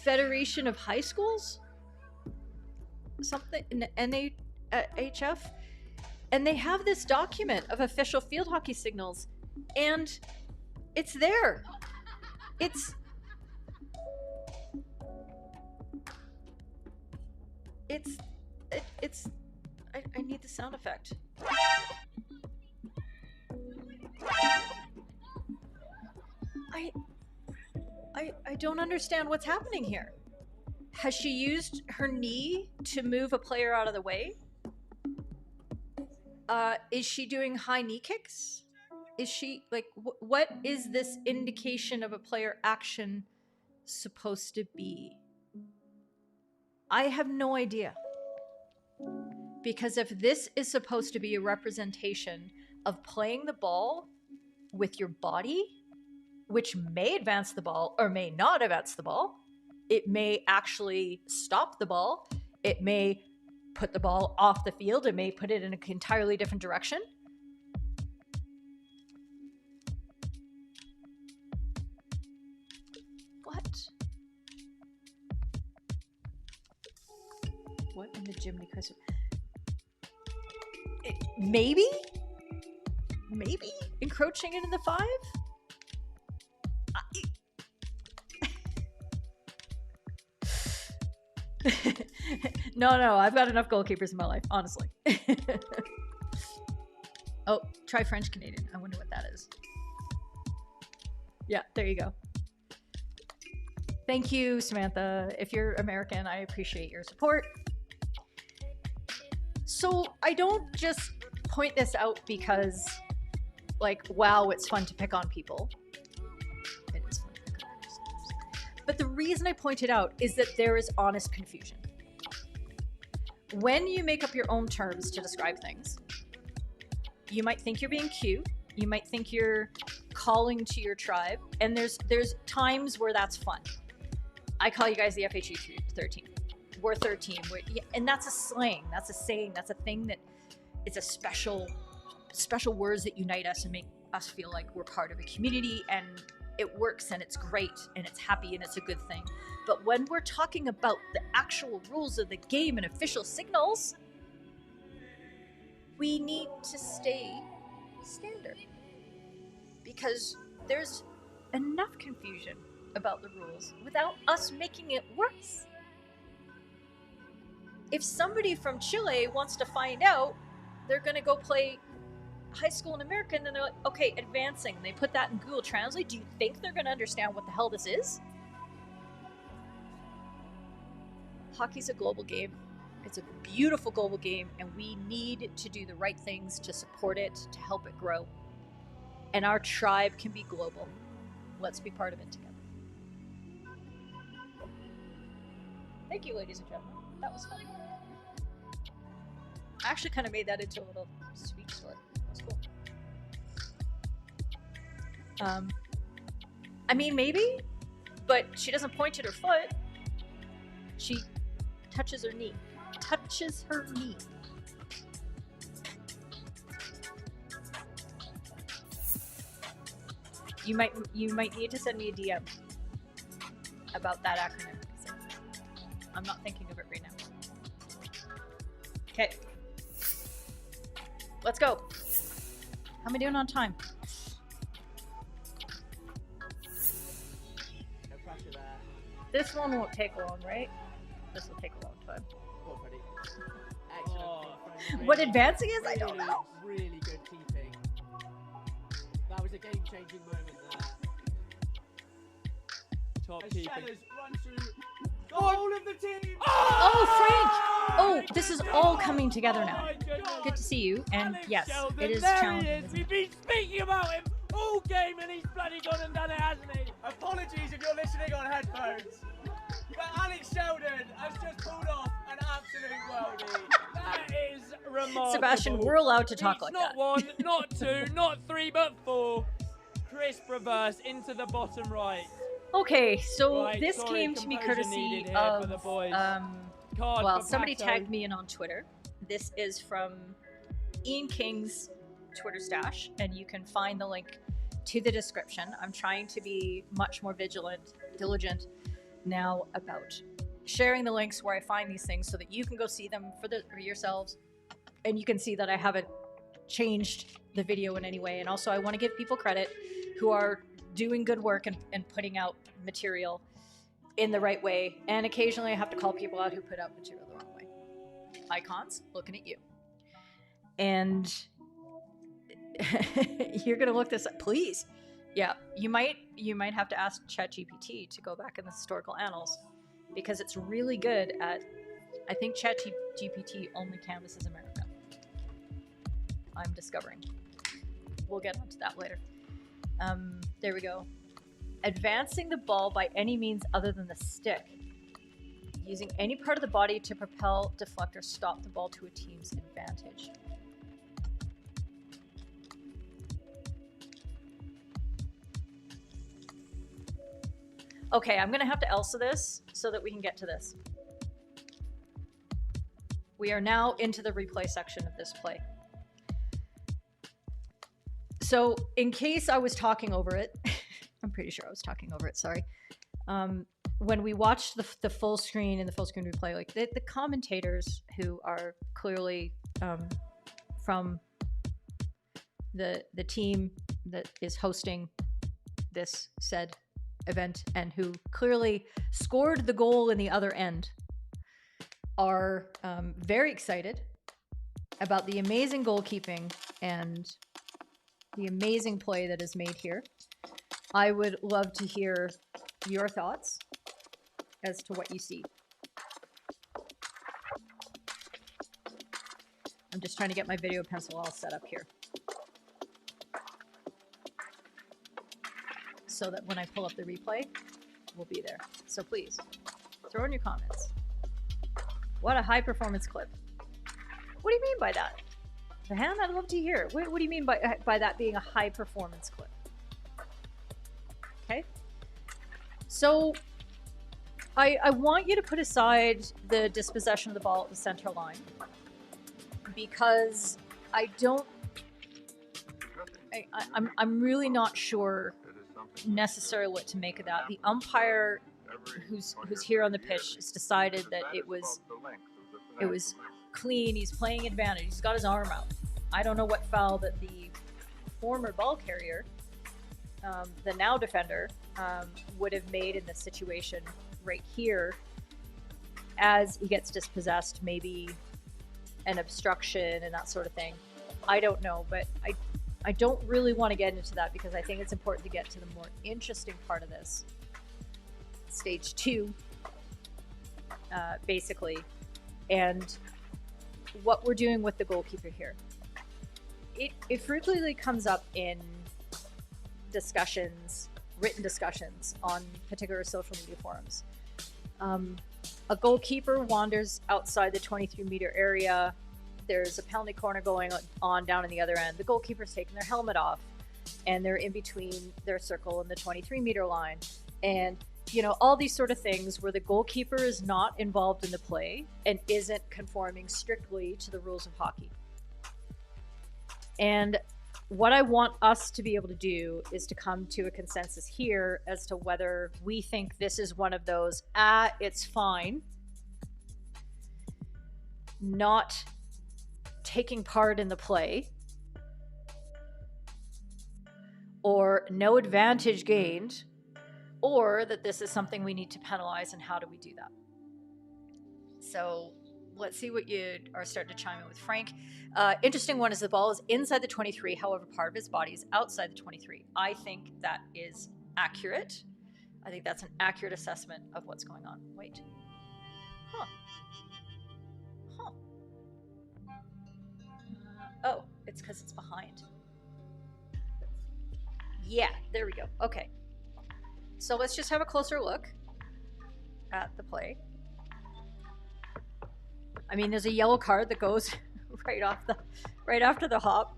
Federation of High Schools, something, NHF, and they have this document of official field hockey signals, and it's there. I need the sound effect. I don't understand what's happening here. Has she used her knee to move a player out of the way? Is she doing high knee kicks? Is she, like, what is this indication of a player action supposed to be? I have no idea. Because if this is supposed to be a representation of playing the ball with your body, which may advance the ball or may not advance the ball, it may actually stop the ball, it may put the ball off the field, it may put it in an entirely different direction. What in the Jiminy Cricket? Maybe encroaching into the 5. No, I've got enough goalkeepers in my life, honestly. Oh, try French Canadian. I wonder what that is. Yeah, there you go. Thank you, Samantha. If you're American, I appreciate your support. So I don't just point this out because, like, wow, it's fun to pick on people. It is fun to pick on ourselves. But the reason I point it out is that there is honest confusion. When you make up your own terms to describe things, you might think you're being cute. You might think you're calling to your tribe. And there's times where that's fun. I call you guys the FHU 13. We're 13. And that's a slang. That's a saying. That's a thing that it's a special words that unite us and make us feel like we're part of a community, and it works and it's great and it's happy and it's a good thing. But when we're talking about the actual rules of the game and official signals, we need to stay standard because there's enough confusion about the rules without us making it worse. If somebody from Chile wants to find out, they're going to go play high school in America, and then they're like, okay, advancing. They put that in Google Translate. Do you think they're going to understand what the hell this is? Hockey's a global game, It's a beautiful global game, and we need to do the right things to support it, to help it grow. And our tribe can be global. Let's be part of it together. Thank you, ladies and gentlemen. That was fun. I actually kind of made that into a little speech story. That was cool. I mean, maybe, but she doesn't point at her foot. She touches her knee. Touches her knee. You might need to send me a DM about that acronym. I'm not thinking of it right now. Okay. Let's go. How am I doing on time? No pressure there. This one won't take long, right? This will take a long time. Well, pretty. Excellent. What advancing is, I don't know. Really good keeping. That was a game-changing moment there. Top As keeping. Shellers run through the whole of the team. Oh, Frank! Oh, this is all coming together now. my goodness. Good to see you. And Alex yes, Sheldon, it is there challenging. He is. Isn't We've been speaking about him all game, and he's bloody gone and done it, hasn't he? Apologies if you're listening on headphones, but Alex Sheldon has just pulled off an absolute worldie. That is remarkable. Sebastian, we're allowed to talk It's like not that. one, not two, not three, but four. Crisp reverse into the bottom right. Okay, so Right, this sorry, came to me composure courtesy needed here of for the boys. Card well, for somebody Pato. tagged me in on Twitter. This is from Ian King's Twitter stash, and you can find the link to the description. I'm trying to be much more diligent now about sharing the links where I find these things so that you can go see them for yourselves, and you can see that I haven't changed the video in any way. And also, I want to give people credit who are doing good work and putting out material in the right way. And occasionally I have to call people out who put out material the wrong way. Icons, looking at you. And you're gonna look this up, please. Yeah, you might have to ask ChatGPT to go back in the historical annals, because it's really good at, I think ChatGPT only canvasses America. I'm discovering. We'll get onto that later. There we go. Advancing the ball by any means other than the stick. Using any part of the body to propel, deflect, or stop the ball to a team's advantage. Okay, I'm gonna have to Elsa this so that we can get to this. We are now into the replay section of this play. So, in case I was talking over it, I'm pretty sure I was talking over it, sorry. When we watched the full screen and the full screen replay, like the commentators who are clearly from the team that is hosting this said event and who clearly scored the goal in the other end are very excited about the amazing goalkeeping and the amazing play that is made here. I would love to hear your thoughts as to what you see. I'm just trying to get my video pencil all set up here, so that when I pull up the replay, we'll be there. So please, throw in your comments. What a high performance clip. What do you mean by that? Vahan, I'd love to hear. What do you mean by that being a high performance clip? Okay. So I want you to put aside the dispossession of the ball at the center line, because I'm really not sure necessarily what to make of that. The umpire who's here on the pitch has decided that it was clean. He's playing advantage. He's got his arm out. I don't know what foul that the former ball carrier, the now defender, would have made in this situation right here as he gets dispossessed, maybe an obstruction and that sort of thing. I don't know, but I don't really want to get into that because I think it's important to get to the more interesting part of this. Stage 2, basically, and what we're doing with the goalkeeper here. It frequently comes up in discussions, written discussions on particular social media forums. A goalkeeper wanders outside the 23-meter area. There's a penalty corner going on down in the other end. The goalkeeper's taking their helmet off, and they're in between their circle and the 23-meter line. And, you know, all these sort of things where the goalkeeper is not involved in the play and isn't conforming strictly to the rules of hockey. And what I want us to be able to do is to come to a consensus here as to whether we think this is one of those, it's fine, not taking part in the play, or no advantage gained, or that this is something we need to penalize, and how do we do that? So let's see what you are starting to chime in with. Frank, interesting one is the ball is inside the 23, however, part of his body is outside the 23. I think that is accurate. I think that's an accurate assessment of what's going on. Wait. Huh. Oh, it's because it's behind. Yeah, there we go. Okay. So let's just have a closer look at the play. I mean, there's a yellow card that goes right after the hop.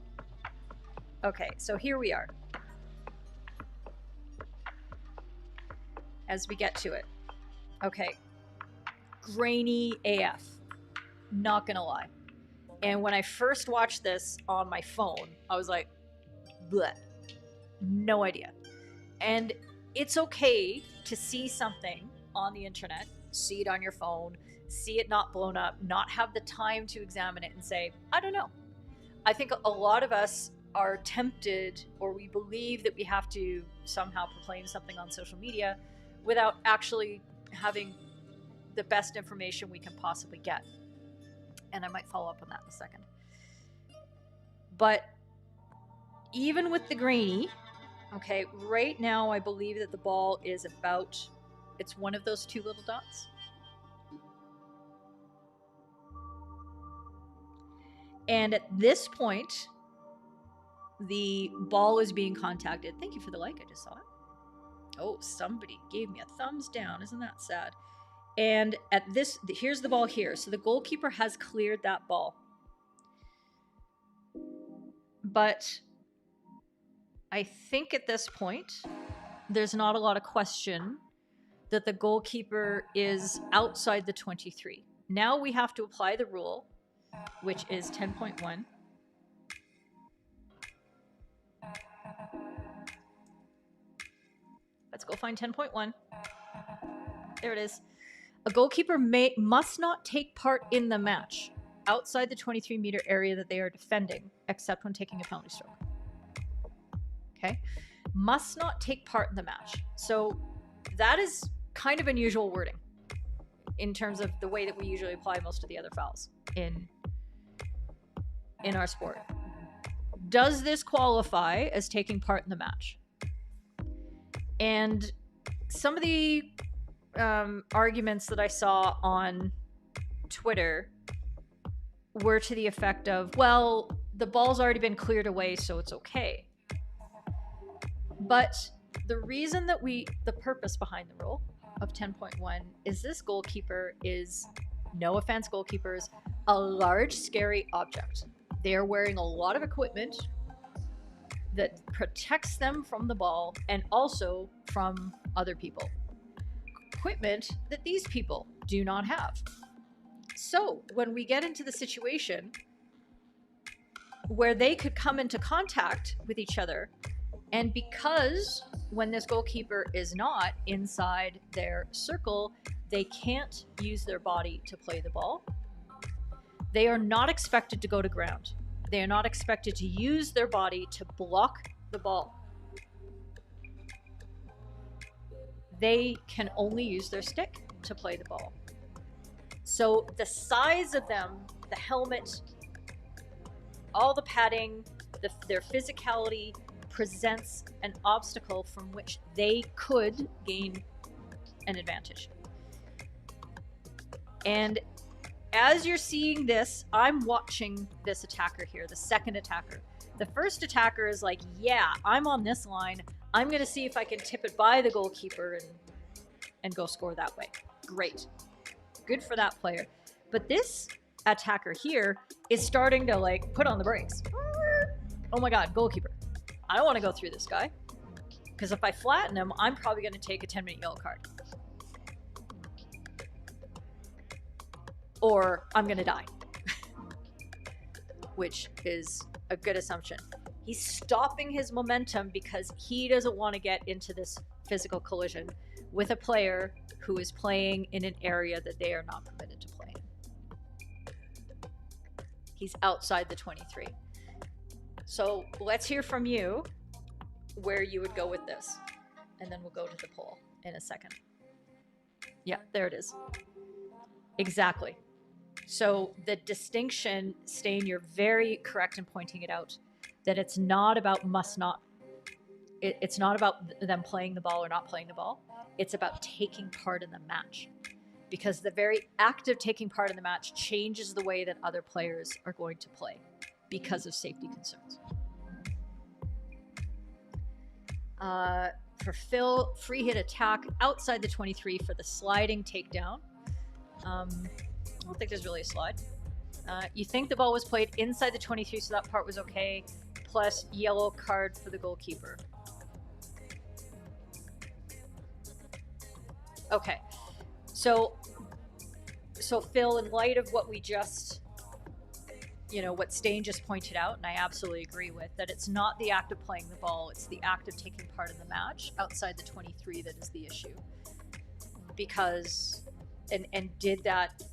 Okay, so here we are. As we get to it. Okay. Grainy AF. Not gonna lie. And when I first watched this on my phone, I was like, bleh. No idea. And it's okay to see something on the internet, see it on your phone, see it not blown up, not have the time to examine it and say, I don't know. I think a lot of us are tempted, or we believe that we have to somehow proclaim something on social media without actually having the best information we can possibly get. And I might follow up on that in a second. But even with the grainy, okay, right now I believe that the ball is about, it's one of those two little dots. And at this point, the ball is being contacted. Thank you for the like, I just saw it. Oh, somebody gave me a thumbs down. Isn't that sad? And at this, here's the ball here. So the goalkeeper has cleared that ball. But I think at this point, there's not a lot of question that the goalkeeper is outside the 23. Now we have to apply the rule, which is 10.1. Let's go find 10.1. There it is. A goalkeeper must not take part in the match outside the 23-meter area that they are defending, except when taking a penalty stroke. Okay? Must not take part in the match. So that is kind of unusual wording in terms of the way that we usually apply most of the other fouls in our sport. Does this qualify as taking part in the match? And some of the arguments that I saw on Twitter were to the effect of, well, the ball's already been cleared away, so it's okay. But the reason that the purpose behind the rule of 10.1 is this goalkeeper is, no offense goalkeepers, a large, scary object. They are wearing a lot of equipment that protects them from the ball and also from other people. Equipment that these people do not have. So when we get into the situation where they could come into contact with each other, and because when this goalkeeper is not inside their circle, they can't use their body to play the ball, they are not expected to go to ground. They are not expected to use their body to block the ball. They can only use their stick to play the ball. So the size of them, the helmet, all the padding, their physicality presents an obstacle from which they could gain an advantage. And as you're seeing this, I'm watching this attacker here, the second attacker. The first attacker is like, yeah, I'm on this line. I'm going to see if I can tip it by the goalkeeper and go score that way. Great. Good for that player. But this attacker here is starting to like put on the brakes. Oh my God, goalkeeper. I don't want to go through this guy. Because if I flatten him, I'm probably going to take a 10-minute yellow card. Or I'm going to die. Which is a good assumption. He's stopping his momentum because he doesn't want to get into this physical collision with a player who is playing in an area that they are not permitted to play in. He's outside the 23. So let's hear from you where you would go with this. And then we'll go to the poll in a second. Yeah, there it is. Exactly. So the distinction, Stain, you're very correct in pointing it out, that it's not about it's not about them playing the ball or not playing the ball. It's about taking part in the match. Because the very act of taking part in the match changes the way that other players are going to play because of safety concerns. For Phil, free hit attack outside the 23 for the sliding takedown. I don't think there's really a slide. You think the ball was played inside the 23, so that part was okay. Plus yellow card for the goalkeeper. Okay. So Phil, in light of what we just, what Stain just pointed out, and I absolutely agree with, that it's not the act of playing the ball, it's the act of taking part in the match outside the 23 that is the issue. Because, and did that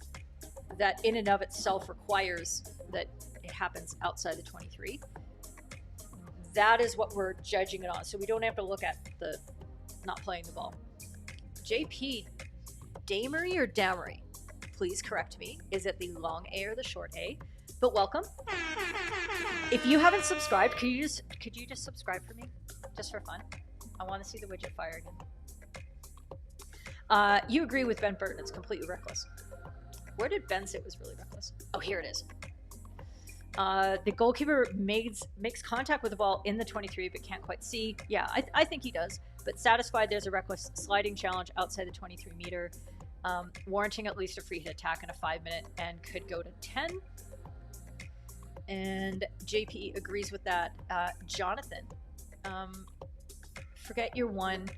in and of itself requires that it happens outside the 23. That is what we're judging it on. So we don't have to look at the not playing the ball. JP, Damery or Damery? Please correct me. Is it the long A or the short A? But welcome. If you haven't subscribed, could you just subscribe for me? Just for fun. I want to see the widget fire again. You agree with Ben Burton, it's completely reckless. Where did Ben say it was really reckless? Oh, here it is. The goalkeeper makes contact with the ball in the 23, but can't quite see. Yeah, I think he does. But satisfied there's a reckless sliding challenge outside the 23 meter, warranting at least a free hit attack in a 5-minute and could go to 10. And JP agrees with that. Jonathan, forget your one.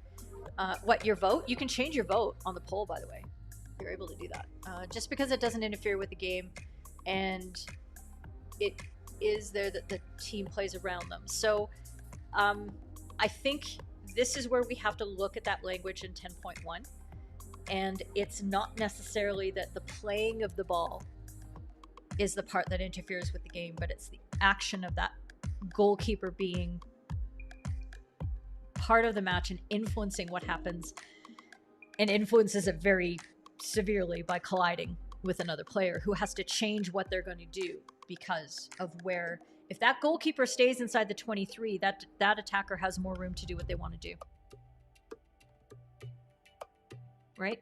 Your vote? You can change your vote on the poll, by the way. You're able to do that. Just because it doesn't interfere with the game and it is there that the team plays around them. So I think this is where we have to look at that language in 10.1. And it's not necessarily that the playing of the ball is the part that interferes with the game, but it's the action of that goalkeeper being part of the match and influencing what happens, and influences it very severely by colliding with another player who has to change what they're going to do because of where, if that goalkeeper stays inside the 23, that attacker has more room to do what they want to do. Right?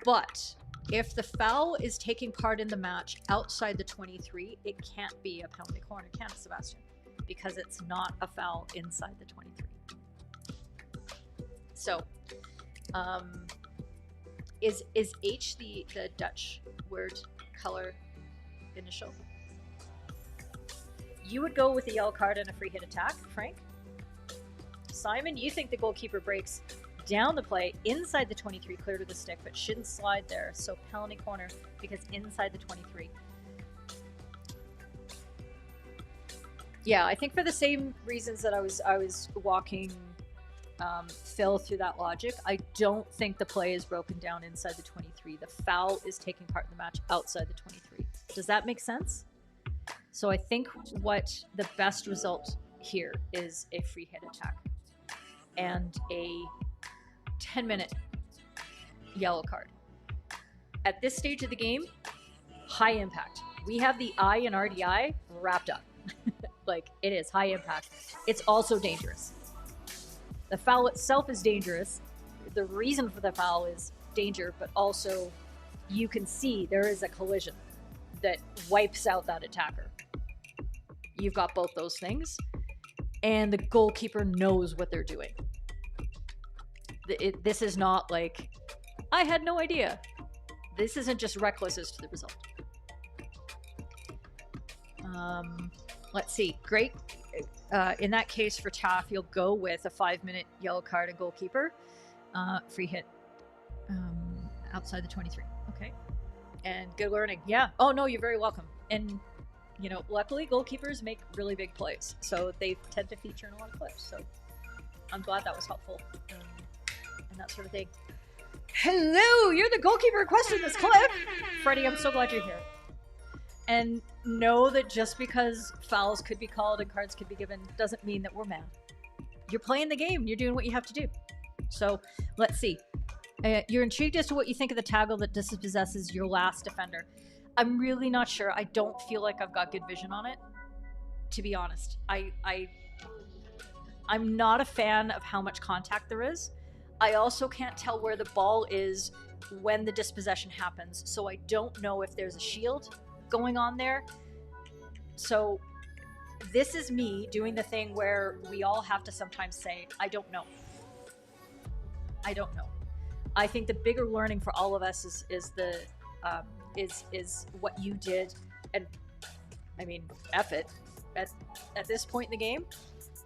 But if the foul is taking part in the match outside the 23, it can't be a penalty corner, can it, Sebastian? Because it's not a foul inside the 23. So, is H the Dutch word color initial? You would go with a yellow card and a free hit attack, Frank? Simon, you think the goalkeeper breaks down the play inside the 23, clear to the stick, but shouldn't slide there. So penalty corner because inside the 23. Yeah, I think for the same reasons that I was walking Phil through that logic, I don't think the play is broken down inside the 23. The foul is taking part in the match outside the 23. Does that make sense? So I think what the best result here is a free hit attack and a 10-minute yellow card. At this stage of the game, high impact. We have the I in RDI wrapped up. Like, it is high impact. It's also dangerous. The foul itself is dangerous. the reason for the foul is danger, but also you can see there is a collision that wipes out that attacker. You've got both those things, and the goalkeeper knows what they're doing. This is not like, I had no idea. This isn't just reckless as to the result. Let's see. Great. In that case for Taff, you'll go with a 5-minute yellow card and goalkeeper. Free hit outside the 23. Okay. And good learning. Yeah. Oh, no, you're very welcome. And, you know, luckily goalkeepers make really big plays. So they tend to feature in a lot of clips. So I'm glad that was helpful. And that sort of thing. Hello, you're the goalkeeper requesting this clip. Freddie, I'm so glad you're here. And know that just because fouls could be called and cards could be given doesn't mean that we're mad. You're playing the game. You're doing what you have to do. So let's see. You're intrigued as to what you think of the tackle that dispossesses your last defender. I'm really not sure. I don't feel like I've got good vision on it, to be honest. I'm not a fan of how much contact there is. I also can't tell where the ball is when the dispossession happens, so I don't know if there's a shield going on there. So this is me doing the thing where we all have to sometimes say, I don't know. I don't know. I think the bigger learning for all of us is what you did, and I mean, F it. At this point in the game,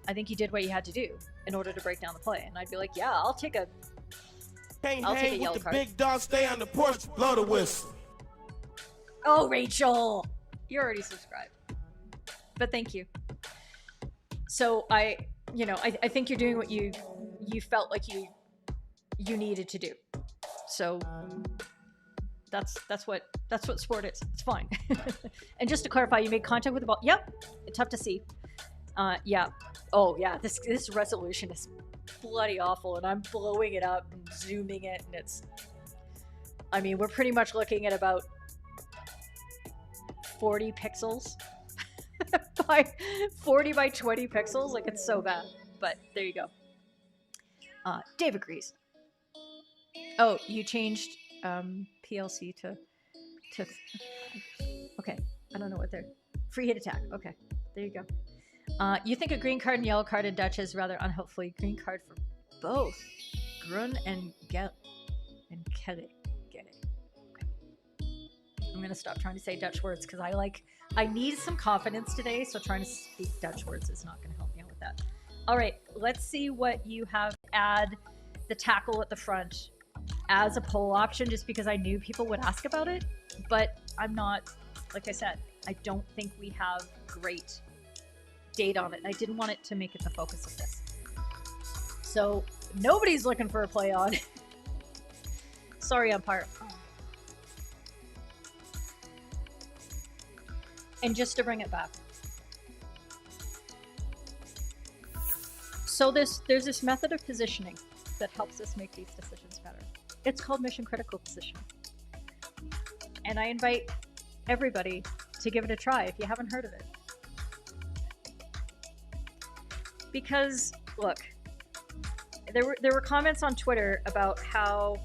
I think you did what you had to do in order to break down the play. And I'd be like, yeah, I'll take a Can't I'll take a hang yellow with the card. big dog, stay on the porch, blow the whistle. Oh, Rachel, you're already subscribed, but thank you. So I think you're doing what you felt like you needed to do. So that's what sport is. It's fine. And just to clarify, you made contact with the ball. Yep, it's tough to see. Yeah. Oh yeah. This resolution is bloody awful, and I'm blowing it up and zooming it, and it's. I mean, we're pretty much looking at about 40 pixels by 40 by 20 pixels. Like, it's so bad, but there you go. Dave agrees. Oh, you changed PLC to okay. I don't know what they're free hit attack. Okay, there you go. You think a green card and yellow card in Dutch is rather unhelpfully green card for both Grun and Kelly. Okay. I'm gonna stop trying to say Dutch words because I need some confidence today, so trying to speak Dutch words is not gonna help me out with that. All right, let's see what you have. Add the tackle at the front as a poll option, just because I knew people would ask about it, but I'm not, like I said, I don't think we have great data on it, and I didn't want it to make it the focus of this. So nobody's looking for a play on. Sorry, umpire. And just to bring it back. So there's this method of positioning that helps us make these decisions better. It's called mission critical positioning. And I invite everybody to give it a try if you haven't heard of it. Because, look, there were comments on Twitter about how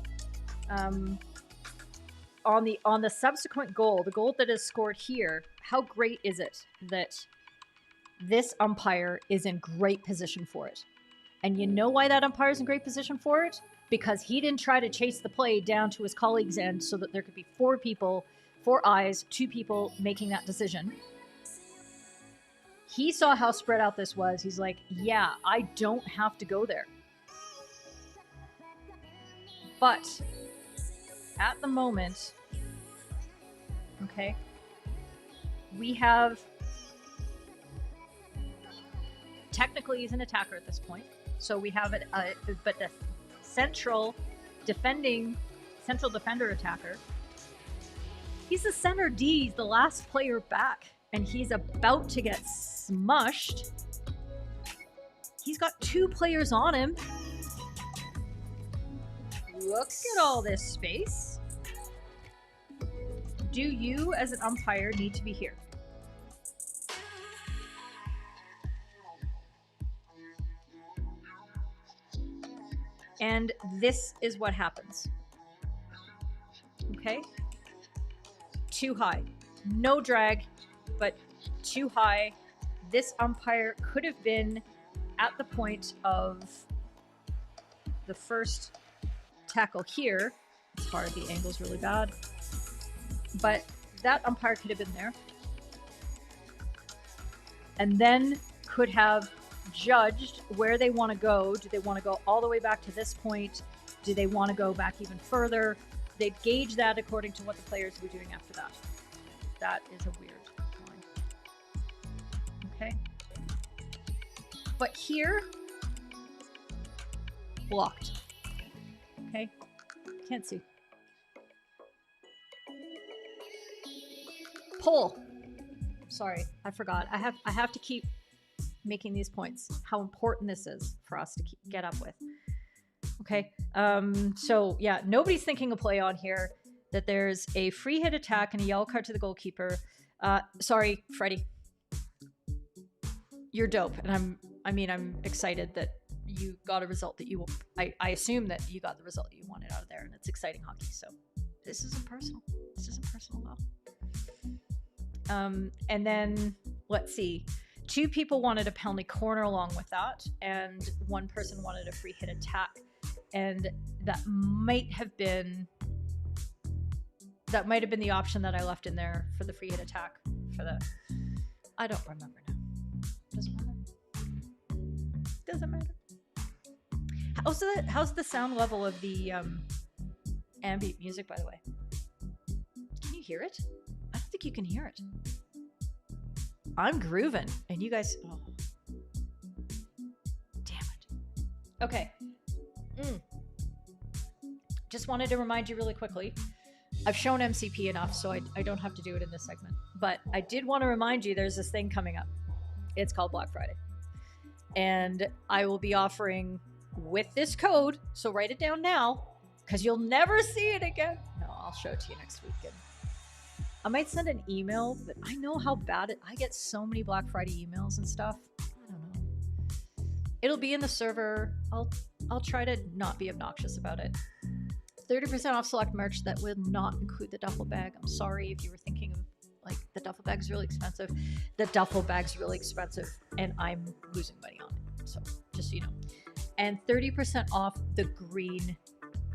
on the subsequent goal, the goal that is scored here, how great is it that this umpire is in great position for it? And you know why that umpire is in great position for it? Because he didn't try to chase the play down to his colleague's end so that there could be 4 people, 4 eyes, 2 people making that decision. He saw how spread out this was. He's like, yeah, I don't have to go there. But at the moment, okay, we have, technically he's an attacker at this point. So we have it, but the central defender attacker, he's the center D, he's the last player back, and he's about to get smushed. He's got 2 players on him. Look at all this space. Do you, as an umpire, need to be here? And this is what happens. Okay? Too high. No drag, but too high. This umpire could have been at the point of the first tackle here. It's hard, the angle's really bad. But that umpire could have been there. And then could have judged where they want to go. Do they want to go all the way back to this point? Do they want to go back even further? They'd gauge that according to what the players were doing after that. That is a weird line. Okay. But here, blocked. Okay. Can't see. Pull. Sorry, I forgot. I have to keep making these points. How important this is for us to get up with. Okay. So yeah, nobody's thinking a play on here. That there's a free hit attack and a yellow card to the goalkeeper. Sorry, Freddie. You're dope, and I'm excited that you got a result that you. I assume that you got the result you wanted out of there, and it's exciting hockey. So this isn't personal. This isn't personal at all. And then let's see. 2 people wanted a penalty corner along with that, and 1 person wanted a free hit attack, and that might have been the option that I left in there for the free hit attack. I don't remember now. Doesn't matter. Doesn't matter. How's the sound level of the ambient music, by the way? Can you hear it? I don't think you can hear it. I'm grooving, and you guys. Oh. Damn it. Okay. Just wanted to remind you really quickly. I've shown MCP enough, so I don't have to do it in this segment. But I did want to remind you there's this thing coming up. It's called Black Friday. And I will be offering with this code, so write it down now, because you'll never see it again. No, I'll show it to you next week. I might send an email, but I know how bad I get so many Black Friday emails and stuff. I don't know. It'll be in the server. I'll try to not be obnoxious about it. 30% off select merch that will not include the duffel bag. I'm sorry if you were thinking of like the duffel bag's really expensive. The duffel bag's really expensive, and I'm losing money on it. So just so you know. And 30% off the green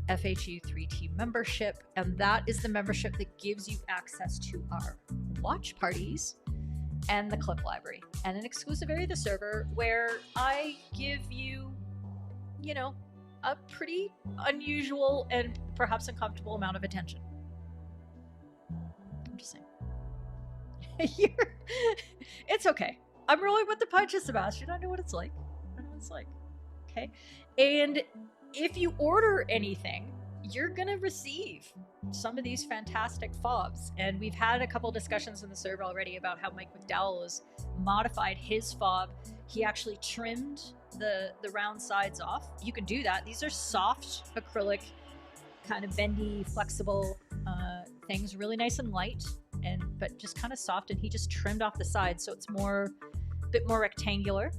FHU 3T membership, and that is the membership that gives you access to our watch parties and the clip library and an exclusive area of the server where I give you, a pretty unusual and perhaps uncomfortable amount of attention. I'm just saying. It's okay. I'm rolling with the punches, Sebastian. I know what it's like. Okay. And if you order anything, you're going to receive some of these fantastic fobs. And we've had a couple discussions in the server already about how Mike McDowell has modified his fob. He actually trimmed the round sides off. You can do that. These are soft acrylic, kind of bendy, flexible things, really nice and light, but just kind of soft. And he just trimmed off the sides, so it's a bit more rectangular.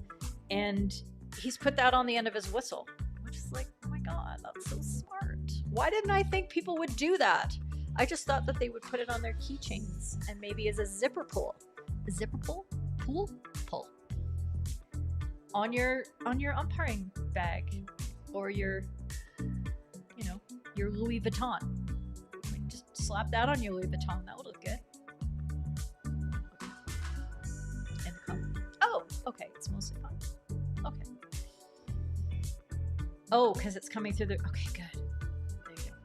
And he's put that on the end of his whistle, which is like, oh my god, that's so smart. Why didn't I think people would do that? I just thought that they would put it on their keychains and maybe as a zipper pull. A zipper pull? Pull? On your umpiring bag or your Louis Vuitton. Just slap that on your Louis Vuitton. That would look good. And the cup. Oh, okay. It's mostly fine. Okay. Oh, because it's coming through the... Okay, good. There you go.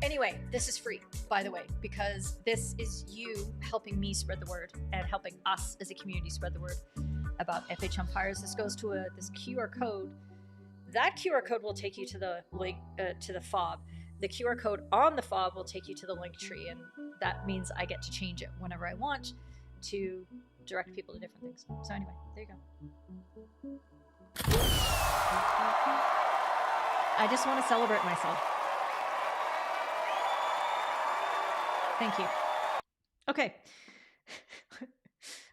Anyway, this is free, by the way, because this is you helping me spread the word and helping us as a community spread the word about FHumpires. This goes to this QR code. That QR code will take you to the link to the fob. The QR code on the fob will take you to the link tree, and that means I get to change it whenever I want to direct people to different things. So anyway, there you go. I just want to celebrate myself. Thank you. Okay.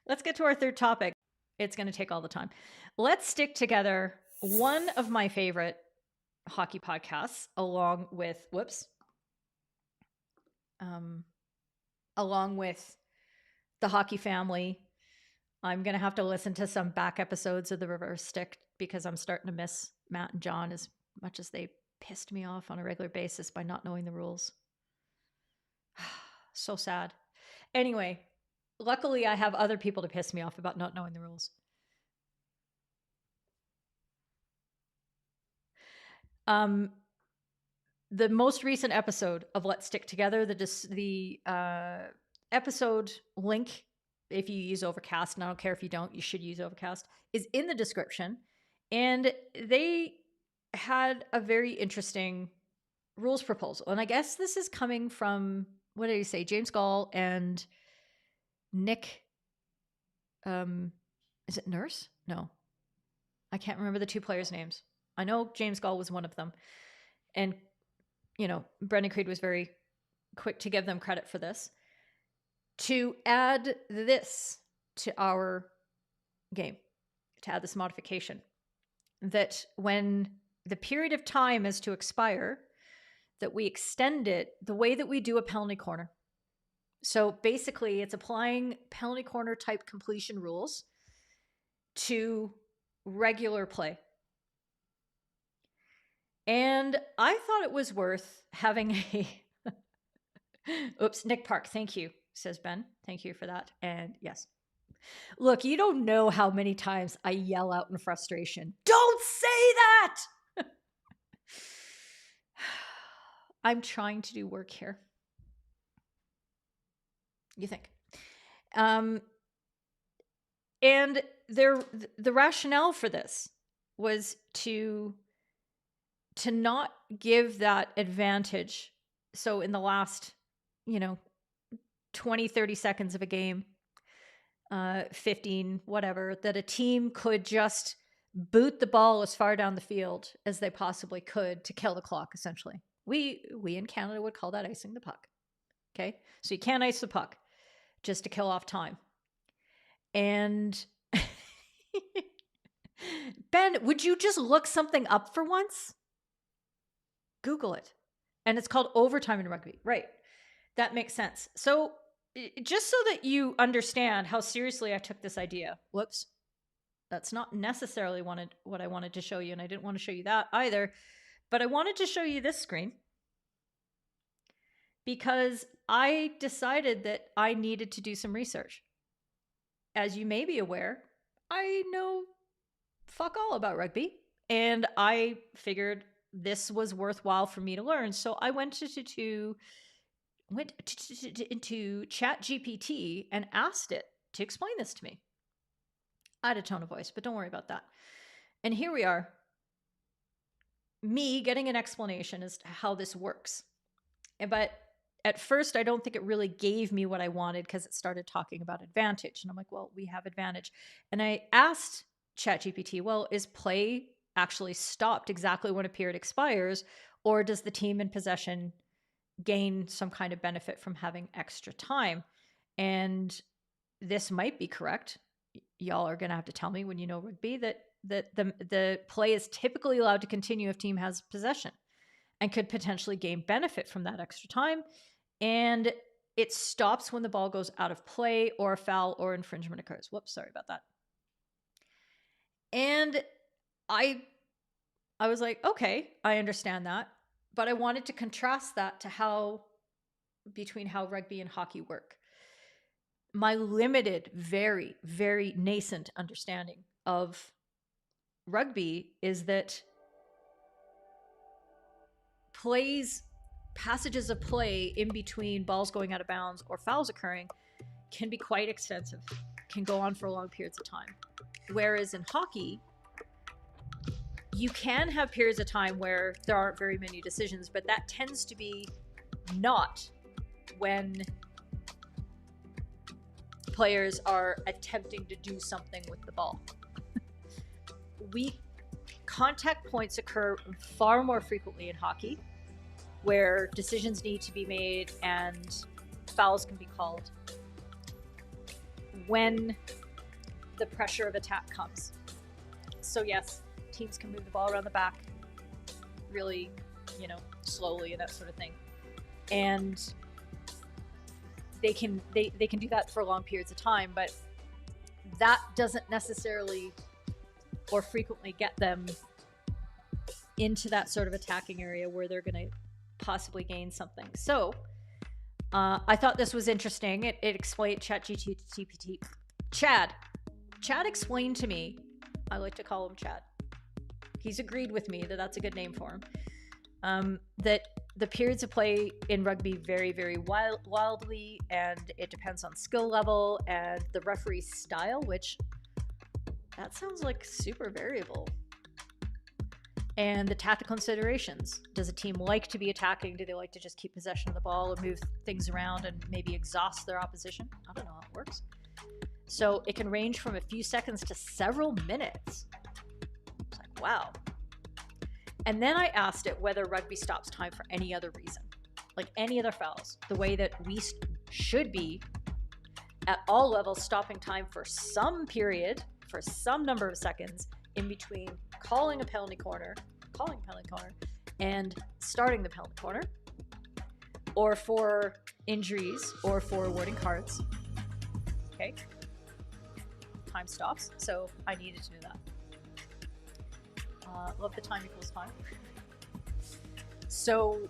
Let's get to our third topic. It's going to take all the time. Let's stick together. One of my favorite hockey podcasts, along with along with the hockey family. I'm going to have to listen to some back episodes of the reverse stick because I'm starting to miss Matt and John as much as they pissed me off on a regular basis by not knowing the rules. So sad. Anyway, luckily I have other people to piss me off about not knowing the rules. The most recent episode of Let's Stick Together, the episode link, if you use Overcast, and I don't care if you don't, you should use Overcast, is in the description. And they had a very interesting rules proposal. And I guess this is coming from, what did he say? James Gall and Nick, is it Nurse? No. I can't remember the two players' names. I know James Gall was one of them. And, you know, Brendan Creed was very quick to give them credit for this. To add this to our game, to add this modification, that when the period of time is to expire, that we extend it the way that we do a penalty corner. So basically, it's applying penalty corner type completion rules to regular play. And I thought it was worth having a... Oops, Nick Park, thank you, says Ben. Thank you for that. And yes. Look, you don't know how many times I yell out in frustration, "Don't say that!" I'm trying to do work here. You think. And the rationale for this was to not give that advantage. So in the last, 20, 30 seconds of a game, 15, whatever, that a team could just boot the ball as far down the field as they possibly could to kill the clock, essentially. We in Canada would call that icing the puck. Okay? So you can't ice the puck just to kill off time. And Ben, would you just look something up for once? Google it. And it's called overtime in rugby. Right. That makes sense. So just so that you understand how seriously I took this idea. Whoops. That's not necessarily what I wanted to show you. And I didn't want to show you that either. But I wanted to show you this screen because I decided that I needed to do some research. As you may be aware, I know fuck all about rugby. And I figured this was worthwhile for me to learn. So I went into ChatGPT and asked it to explain this to me. I had a tone of voice, but don't worry about that. And here we are, me getting an explanation as to how this works. But at first, I don't think it really gave me what I wanted because it started talking about advantage. And I'm like, well, we have advantage. And I asked ChatGPT, well, is play actually stopped exactly when a period expires, or does the team in possession gain some kind of benefit from having extra time? And this might be correct. Y'all are going to have to tell me when you know rugby that the play is typically allowed to continue if team has possession and could potentially gain benefit from that extra time. And it stops when the ball goes out of play or a foul or infringement occurs. Whoops, sorry about that. And I was like, okay, I understand that. But I wanted to contrast that to between how rugby and hockey work. My limited, very, very nascent understanding of rugby is that passages of play in between balls going out of bounds or fouls occurring can be quite extensive, can go on for long periods of time. Whereas in hockey, you can have periods of time where there aren't very many decisions, but that tends to be not when players are attempting to do something with the ball. Contact points occur far more frequently in hockey, where decisions need to be made and fouls can be called when the pressure of attack comes. So yes, teams can move the ball around the back really, slowly and that sort of thing. And they can do that for long periods of time, but that doesn't necessarily or frequently get them into that sort of attacking area where they're going to possibly gain something. So I thought this was interesting. It explained Chad explained to me, I like to call him Chad. He's agreed with me that that's a good name for him. That the periods of play in rugby vary very wildly, and it depends on skill level and the referee's style, which that sounds like super variable. And the tactical considerations. Does a team like to be attacking? Do they like to just keep possession of the ball and move things around and maybe exhaust their opposition? I don't know how it works. So it can range from a few seconds to several minutes. It's like, wow. And then I asked it whether rugby stops time for any other reason, like any other fouls, the way that we should be at all levels stopping time for some period, for some number of seconds in between calling a penalty corner, and starting the penalty corner, or for injuries, or for awarding cards. Okay. Time stops, so I needed to know that. Love the time equals time. So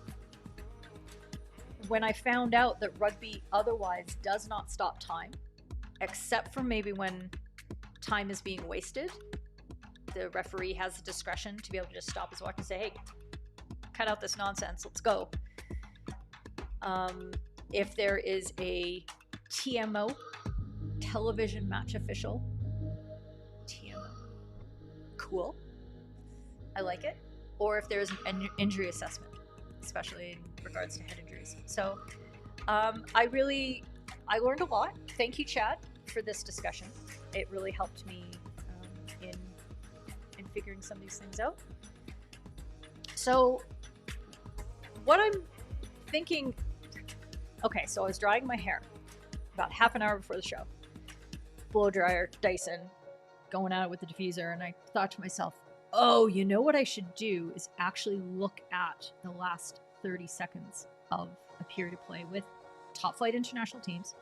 when I found out that rugby otherwise does not stop time, except for maybe when time is being wasted, the referee has the discretion to be able to just stop his watch and say, hey, cut out this nonsense, let's go. If there is a TMO, television match official, TMO, cool, I like it. Or if there's an injury assessment, especially in regards to head injuries. So I learned a lot. Thank you, Chad, for this discussion. It really helped me in figuring some of these things out. So what I'm thinking, okay, so I was drying my hair about half an hour before the show. Blow dryer, Dyson, going at it with the diffuser, and I thought to myself, oh, you know what I should do is actually look at the last 30 seconds of a period of play with top flight international teams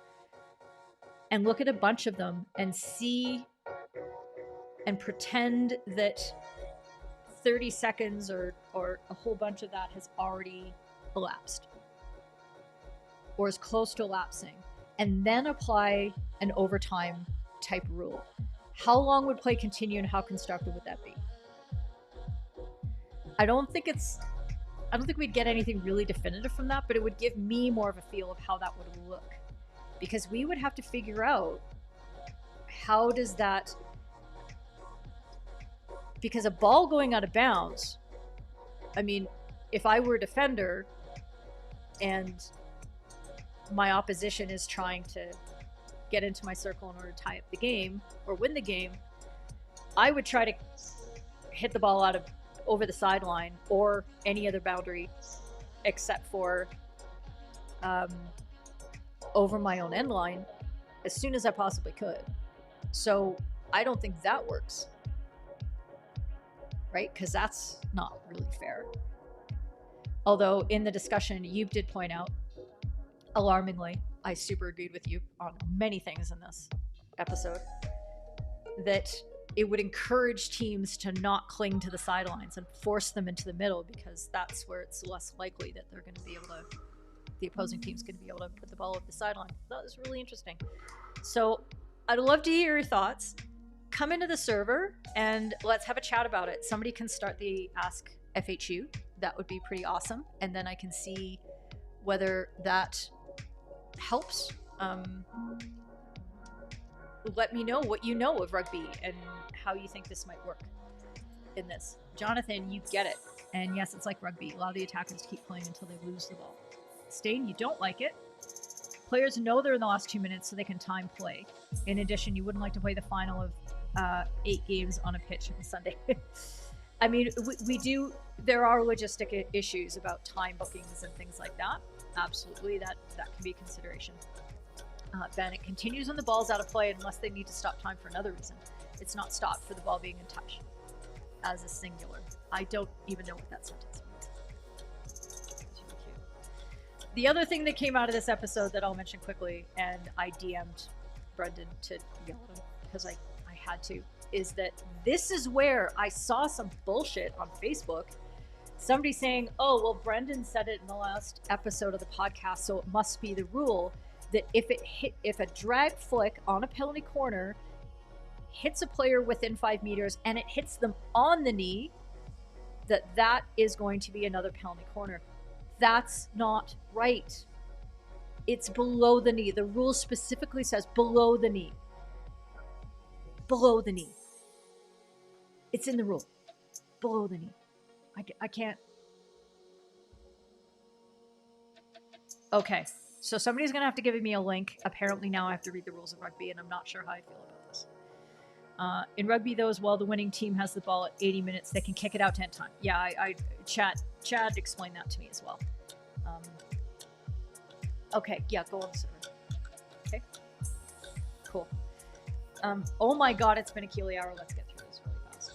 and look at a bunch of them and see and pretend that 30 seconds or a whole bunch of that has already elapsed or is close to elapsing, and then apply an overtime type rule. How long would play continue and how constructive would that be? I don't think we'd get anything really definitive from that, but it would give me more of a feel of how that would look, because we would have to figure out how does that, because a ball going out of bounds, I mean, if I were a defender and my opposition is trying to get into my circle in order to tie up the game or win the game, I would try to hit the ball over the sideline or any other boundary except for over my own end line as soon as I possibly could. So I don't think that works, right? Because that's not really fair. Although in the discussion, you did point out, alarmingly, I super agreed with you on many things in this episode, that it would encourage teams to not cling to the sidelines and force them into the middle, because that's where it's less likely that they're going to be able to, the opposing team's going to be able to put the ball over the sideline. That was really interesting. So I'd love to hear your thoughts. Come into the server and let's have a chat about it. Somebody can start the Ask FHU. That would be pretty awesome. And then I can see whether that helps. Let me know what you know of rugby and how you think this might work in this. Jonathan, you get it. And yes, it's like rugby. A lot of the attackers keep playing until they lose the ball. Stain, you don't like it. Players know they're in the last 2 minutes so they can time play. In addition, you wouldn't like to play the final of 8 games on a pitch on Sunday. I mean, we do, there are logistic issues about time bookings and things like that. Absolutely, that can be a consideration. Then it continues when the ball's out of play unless they need to stop time for another reason. It's not stopped for the ball being in touch as a singular. I don't even know what that sentence means. The other thing that came out of this episode that I'll mention quickly, and I DM'd Brendan to yell at him because I had to, is that this is where I saw some bullshit on Facebook. Somebody saying, oh, well, Brendan said it in the last episode of the podcast, so it must be the rule that if a drag flick on a penalty corner hits a player within 5 meters and it hits them on the knee, that is going to be another penalty corner. That's not right. It's below the knee. The rule specifically says below the knee. Below the knee. It's in the rule. Below the knee. I can't. Okay. So somebody's going to have to give me a link. Apparently now I have to read the rules of rugby, and I'm not sure how I feel about this. In rugby, though, as well, the winning team has the ball at 80 minutes. They can kick it out 10 times. Yeah, Chad explained that to me as well. Okay, yeah, go on the server. Okay, cool. Oh my god, it's been a Keely hour. Let's get through this really fast.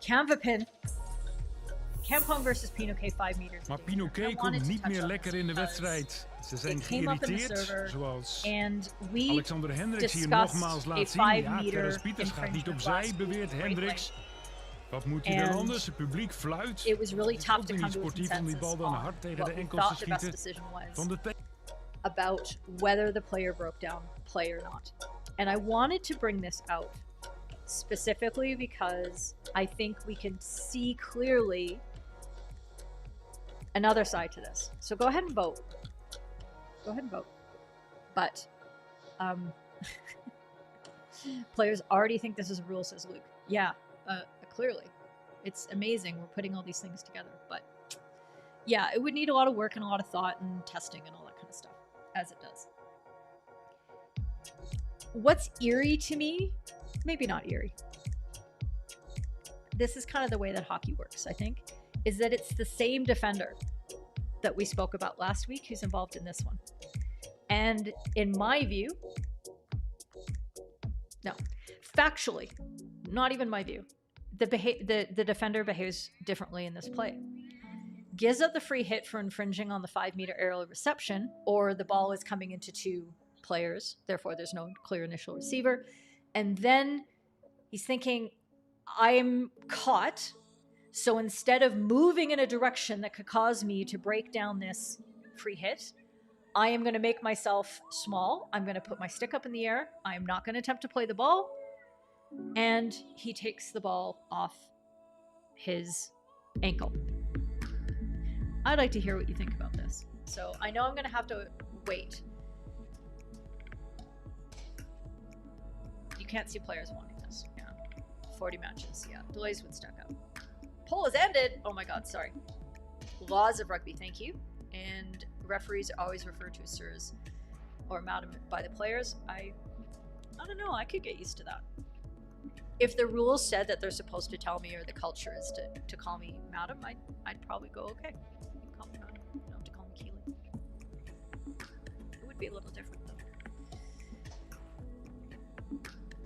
Canvapin. Kampong versus Pinoquet 5 meters. Maar Pinoquet komt niet meer lekker in de wedstrijd. Ze zijn geïrriteerd, zoals Alexander Hendricks hier nogmaals laat zien. Ja, Teres Pieters gaat niet opzij, beweert Hendricks. Wat moet hij dan anders? Het publiek fluit. It was really tough to niet come to a sportief om die bal dan hard tegen de enkels te schieten. Van de about whether the player broke down play or not. And I wanted to bring this out specifically because I think we can see clearly another side to this. So go ahead and vote. Go ahead and vote. But players already think this is a rule, says Luke. Yeah, clearly. It's amazing we're putting all these things together. But yeah, it would need a lot of work and a lot of thought and testing and all that kind of stuff, as it does. What's eerie to me, maybe not eerie, this is kind of the way that hockey works, I think, is that it's the same defender that we spoke about last week who's involved in this one. And in my view, no, factually, not even my view, the defender behaves differently in this play. Gives up the free hit for infringing on the 5-meter aerial reception, or the ball is coming into 2 players, therefore there's no clear initial receiver. And then he's thinking, I'm caught, so instead of moving in a direction that could cause me to break down this free hit, I am going to make myself small. I'm going to put my stick up in the air. I'm not going to attempt to play the ball. And he takes the ball off his ankle. I'd like to hear what you think about this. So I know I'm going to have to wait. You can't see players wanting this. Yeah. 40 matches. Yeah. Delays would stack up. Poll has ended. Oh my god, sorry. Laws of rugby, thank you. And referees are always referred to as sirs or madam by the players. I don't know, I could get used to that. If the rules said that they're supposed to tell me, or the culture is to call me madam, I'd probably go, okay. You can call me madam. You don't have to call me Keely. It would be a little different though.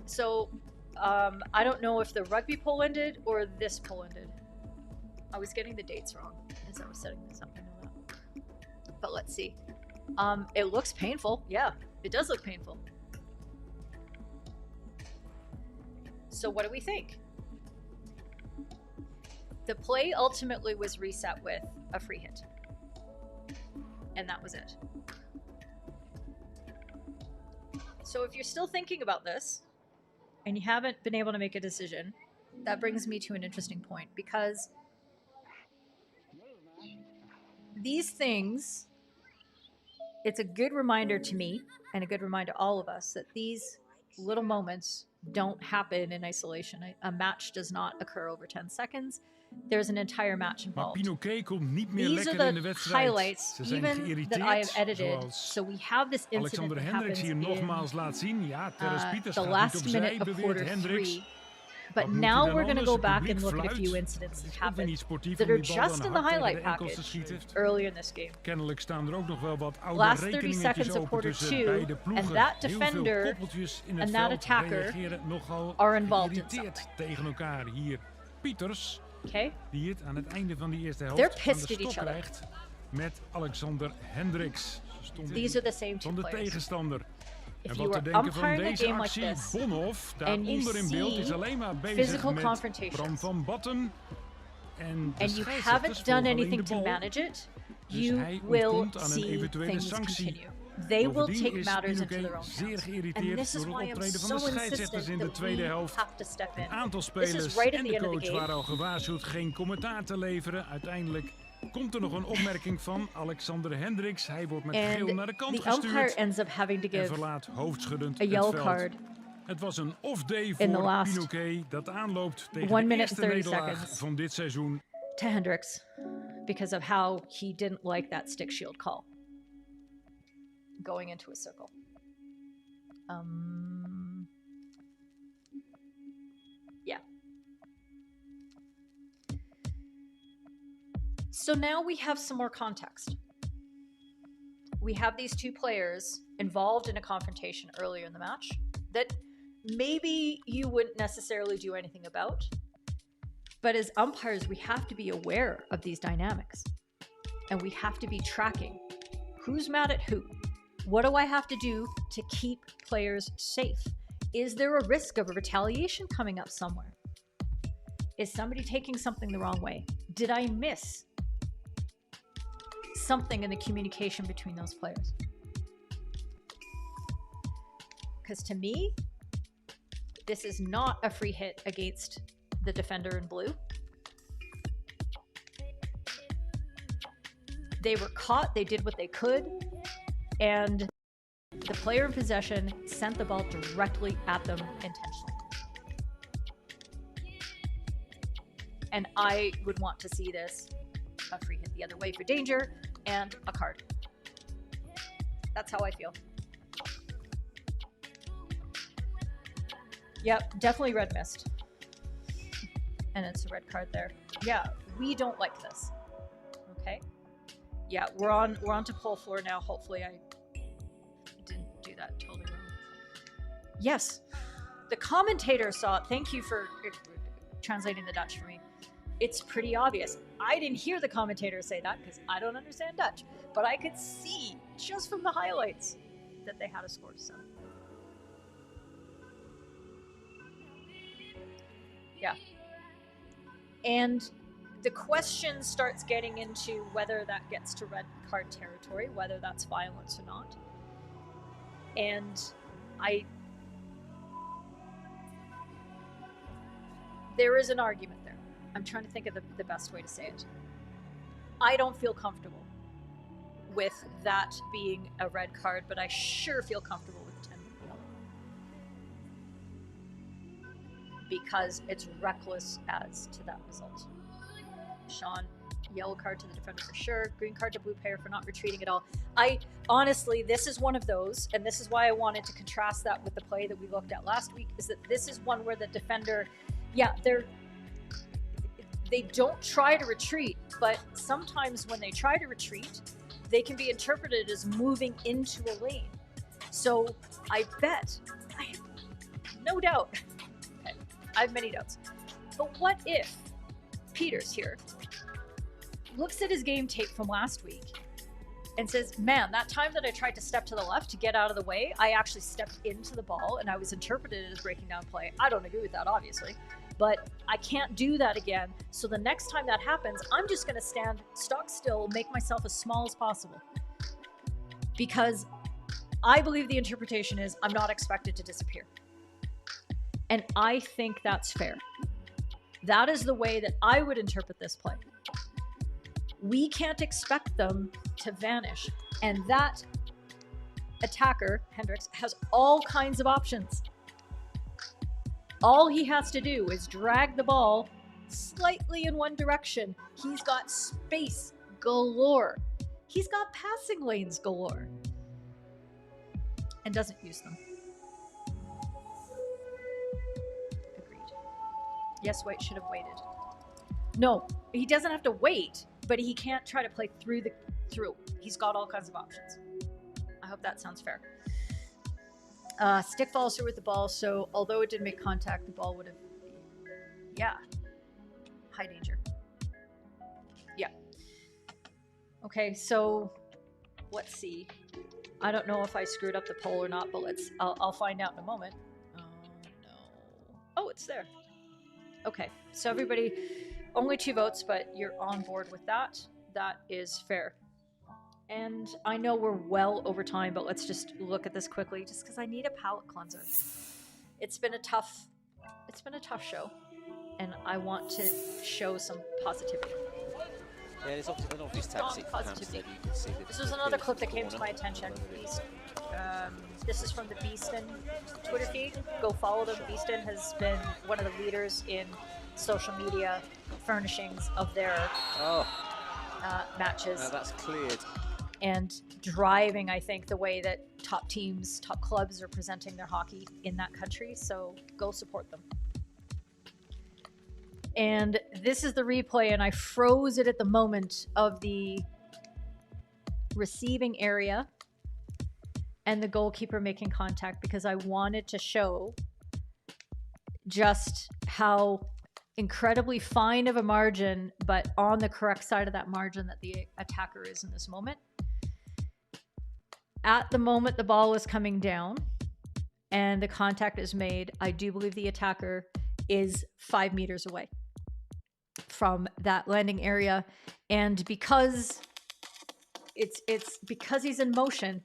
So, I don't know if the rugby poll ended or this poll ended. I was getting the dates wrong as I was setting this up. I know that. But let's see. It looks painful. Yeah, it does look painful. So what do we think? The play ultimately was reset with a free hit. And that was it. So if you're still thinking about this, and you haven't been able to make a decision, that brings me to an interesting point, because these things, it's a good reminder to me, and a good reminder to all of us, that these little moments don't happen in isolation. A match does not occur over 10 seconds. There's an entire match involved. These are the highlights, even that I have edited. So we have this incident that happens in the last minute of quarter 3. But now we're going to go back and look at a few incidents that happened that are just in the highlight package earlier in this game. Last 30 seconds of quarter 2, and that defender and that attacker are involved in something. Okay? Die het aan het einde van de eerste They're helft aan pissed de at each stok other. krijgt met Alexander Hendricks. Ze stonden These are the same two van de players. tegenstander. If En you wat te were denken van umpiring a deze game like actie? this, Bonhoff, daar and you onder in beeld, is see alleen maar bezig physical met confrontations, Bram van Batten. En de and you scheidsrechters haven't done volgen alleen anything de to bal. manage it, Dus you hij will ontkomt aan een see eventuele things sanctie. continue. They will Bovendien take is matters into Pinoquet their own zeer hands. And geïrriteerd this is door why het I'm optreden van so de scheidsrechters in insistent de that tweede we helft. have to step in. Een aantal This spelers is right at en the de end of the coach game. waren al gewaarschuwd geen commentaar te leveren. Uiteindelijk komt er nog een opmerking van Alexander Hendricks. Hij wordt met geel And naar de kant the umpire gestuurd ends up having to en give verlaat hoofdschuddend a het yellow veld. card Het was een off-day in the voor last Pinoquet dat aanloopt tegen 1 de minute eerste 30 nederlaag seconds. van dit seizoen. to Hendricks because of how he didn't like that stick shield call going into a circle. Yeah. So now we have some more context. We have these two players involved in a confrontation earlier in the match that maybe you wouldn't necessarily do anything about. But as umpires, we have to be aware of these dynamics. And we have to be tracking who's mad at who. What do I have to do to keep players safe? Is there a risk of a retaliation coming up somewhere? Is somebody taking something the wrong way? Did I miss something in the communication between those players? Because to me, this is not a free hit against the defender in blue. They were caught, they did what they could, and the player in possession sent the ball directly at them intentionally. And I would want to see this a free hit the other way for danger and a card. That's how I feel. Yep, definitely red mist. And it's a red card there. Yeah, we don't like this. Okay. Yeah, we're on to pole floor now. Hopefully I didn't do that totally wrong. Yes, the commentator saw it. Thank you for translating the Dutch for me. It's pretty obvious. I didn't hear the commentator say that because I don't understand Dutch, but I could see just from the highlights that they had a score to settle. Yeah. And the question starts getting into whether that gets to red card territory, whether that's violence or not. And there is an argument there. I'm trying to think of the best way to say it. I don't feel comfortable with that being a red card, but I sure feel comfortable with 10-minute yellow. Because it's reckless as to that result. Sean, yellow card to the defender for sure. Green card to blue player for not retreating at all. I honestly, this is one of those, and this is why I wanted to contrast that with the play that we looked at last week, is that this is one where the defender, yeah, they don't try to retreat, but sometimes when they try to retreat, they can be interpreted as moving into a lane. So I bet, I have no doubt, I have many doubts, but what if Peters here looks at his game tape from last week and says, man, that time that I tried to step to the left to get out of the way, I actually stepped into the ball and I was interpreted as breaking down play. I don't agree with that, obviously, but I can't do that again. So the next time that happens, I'm just going to stand stock still, make myself as small as possible, because I believe the interpretation is I'm not expected to disappear. And I think that's fair. That is the way that I would interpret this play. We can't expect them to vanish. And that attacker, Hendricks, has all kinds of options. All he has to do is drag the ball slightly in one direction. He's got space galore. He's got passing lanes galore. And doesn't use them. Yes, White should have waited. No, he doesn't have to wait, but he can't try to play through. He's got all kinds of options. I hope that sounds fair. Stick follows through with the ball, so although it didn't make contact, the ball would have, yeah. high danger. Yeah. Okay, so let's see. I don't know if I screwed up the poll or not, but I'll find out in a moment. Oh no. Oh, it's there. Okay, so everybody, only 2 votes, but you're on board with that. That is fair. And I know we're well over time, but let's just look at this quickly, just because I need a palate cleanser. It's been a tough show, and I want to show some positivity. Yeah, there's obviously an obvious tactic for Hampstead. You can see that This was another clip that came to my attention. This is from the Beeston Twitter feed. Go follow them. Beeston has been one of the leaders in social media furnishings of their matches. Now that's cleared. And driving, I think, the way that top teams, top clubs are presenting their hockey in that country. So go support them. And this is the replay, and I froze it at the moment of the receiving area and the goalkeeper making contact, because I wanted to show just how incredibly fine of a margin, but on the correct side of that margin, that the attacker is in this moment. At the moment the ball is coming down and the contact is made, I do believe the attacker is 5 meters away from that landing area. And because it's because he's in motion,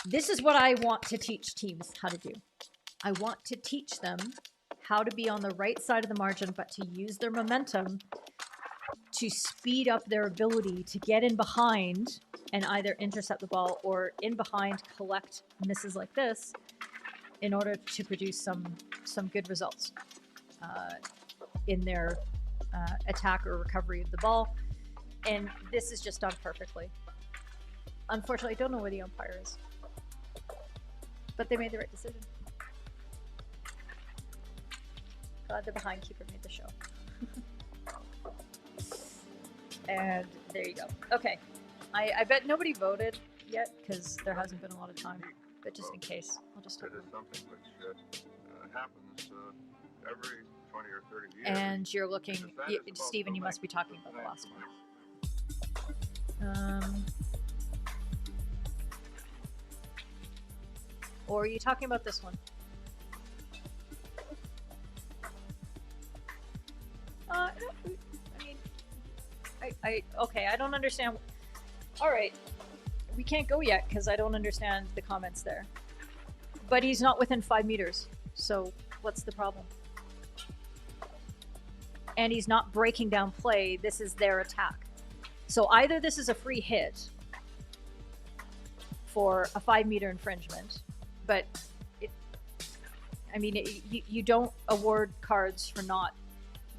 this is what I want to teach teams how to do. I want to teach them how to be on the right side of the margin, but to use their momentum to speed up their ability to get in behind and either intercept the ball or in behind collect misses like this in order to produce some good results in their attack or recovery of the ball. And this is just done perfectly. Unfortunately, I don't know where the umpire is, but they made the right decision. Glad the behind keeper made the show. And there you go. Okay. I bet nobody voted yet because there hasn't been a lot of time. But just in case, I'll just talk It is something which happens every 20 or 30 years. And you're looking, Stephen, you must be talking about the last one. Or are you talking about this one? I mean, okay, I don't understand. All right, we can't go yet because I don't understand the comments there. But he's not within 5 meters, so what's the problem? And he's not breaking down play. This is their attack. So either this is a free hit for a 5 meter infringement, but you don't award cards for not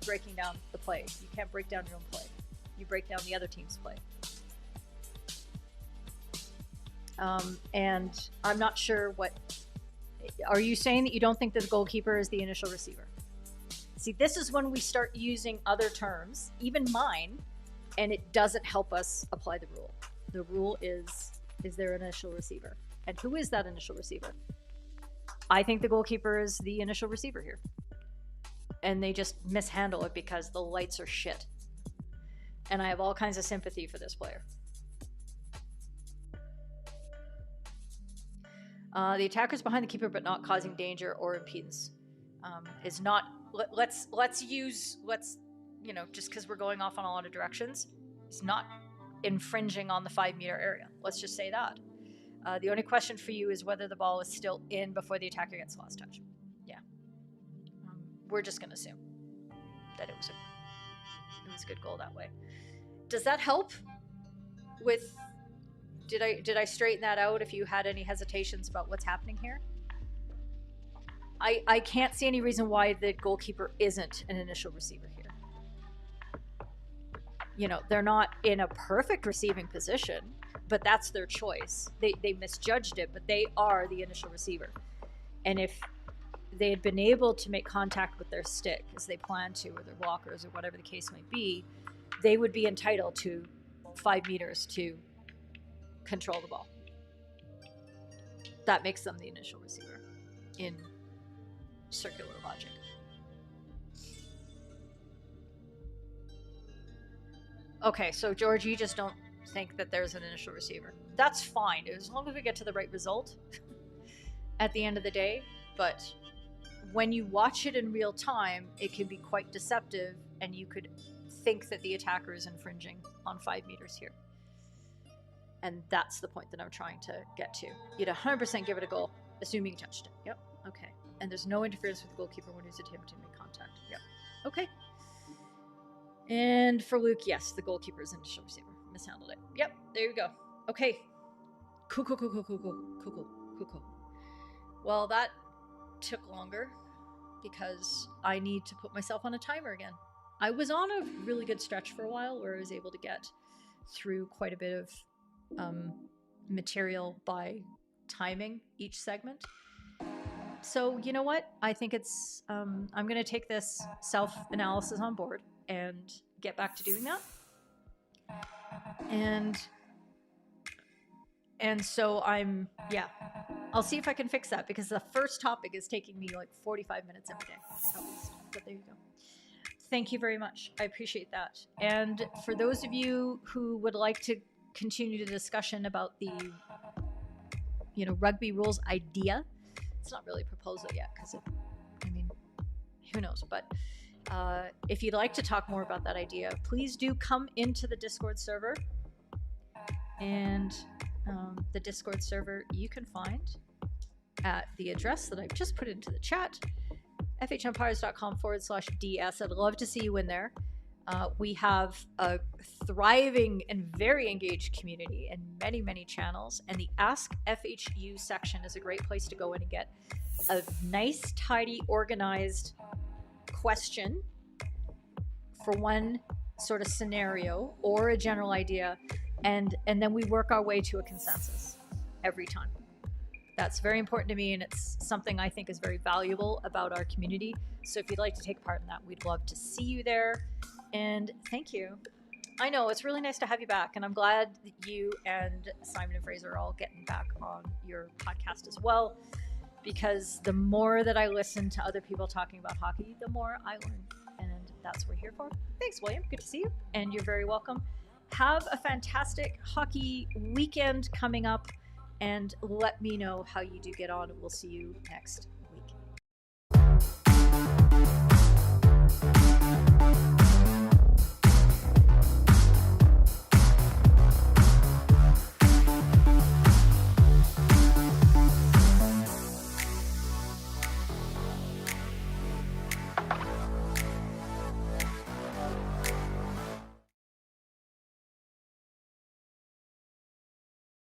breaking down the play. You can't break down your own play. You break down the other team's play. And I'm not sure what... Are you saying that you don't think that the goalkeeper is the initial receiver? See, this is when we start using other terms, even mine, and it doesn't help us apply the rule. The rule is there an initial receiver? And who is that initial receiver? I think the goalkeeper is the initial receiver here. And they just mishandle it because the lights are shit. And I have all kinds of sympathy for this player. The attacker's behind the keeper but not causing danger or impedance. Is not... Let's just because we're going off on a lot of directions, it's not infringing on the 5 meter area. Let's just say that. The only question for you is whether the ball is still in before the attacker gets the last touch. Yeah. We're just going to assume that it was a good goal that way. Does that help with... Did I straighten that out if you had any hesitations about what's happening here? I can't see any reason why the goalkeeper isn't an initial receiver here. You know, they're not in a perfect receiving position, but that's their choice. They misjudged it, but they are the initial receiver. And if they had been able to make contact with their stick as they plan to, or their blockers, or whatever the case might be, they would be entitled to 5 meters to control the ball. That makes them the initial receiver in circular logic. Okay, so George, you just don't think that there's an initial receiver. That's fine, as long as we get to the right result at the end of the day. But when you watch it in real time, it can be quite deceptive, and you could think that the attacker is infringing on 5 meters here. And that's the point that I'm trying to get to. You'd 100% give it a goal, assuming you touched it. Yep, okay. And there's no interference with the goalkeeper when he's attempting to make contact. Yep, okay. And for Luke, yes, the goalkeeper is initial receiver. Mishandled it. Yep, there you go. Okay. Cool. Well, that took longer because I need to put myself on a timer again. I was on a really good stretch for a while where I was able to get through quite a bit of material by timing each segment. So you know what? I think it's I'm going to take this self-analysis on board and get back to doing that. And so I'll see if I can fix that, because the first topic is taking me like 45 minutes every day at least. But there you go. Thank you very much. I appreciate that. And for those of you who would like to continue the discussion about the rugby rules idea, it's not really a proposal yet, because who knows, but if you'd like to talk more about that idea, please do come into the Discord server. And the Discord server you can find at the address that I've just put into the chat, FHumpires.com/DS. I'd love to see you in there. We have a thriving and very engaged community and many, many channels. And the Ask FHU section is a great place to go in and get a nice, tidy, organized question for one sort of scenario or a general idea. And then we work our way to a consensus every time. That's very important to me, and it's something I think is very valuable about our community. So if you'd like to take part in that, we'd love to see you there. And thank you. I know, it's really nice to have you back, and I'm glad that you and Simon and Fraser are all getting back on your podcast as well, because the more that I listen to other people talking about hockey, the more I learn, and that's what we're here for. Thanks, William. Good to see you, and you're very welcome. Have a fantastic hockey weekend coming up, and let me know how you do get on. We'll see you next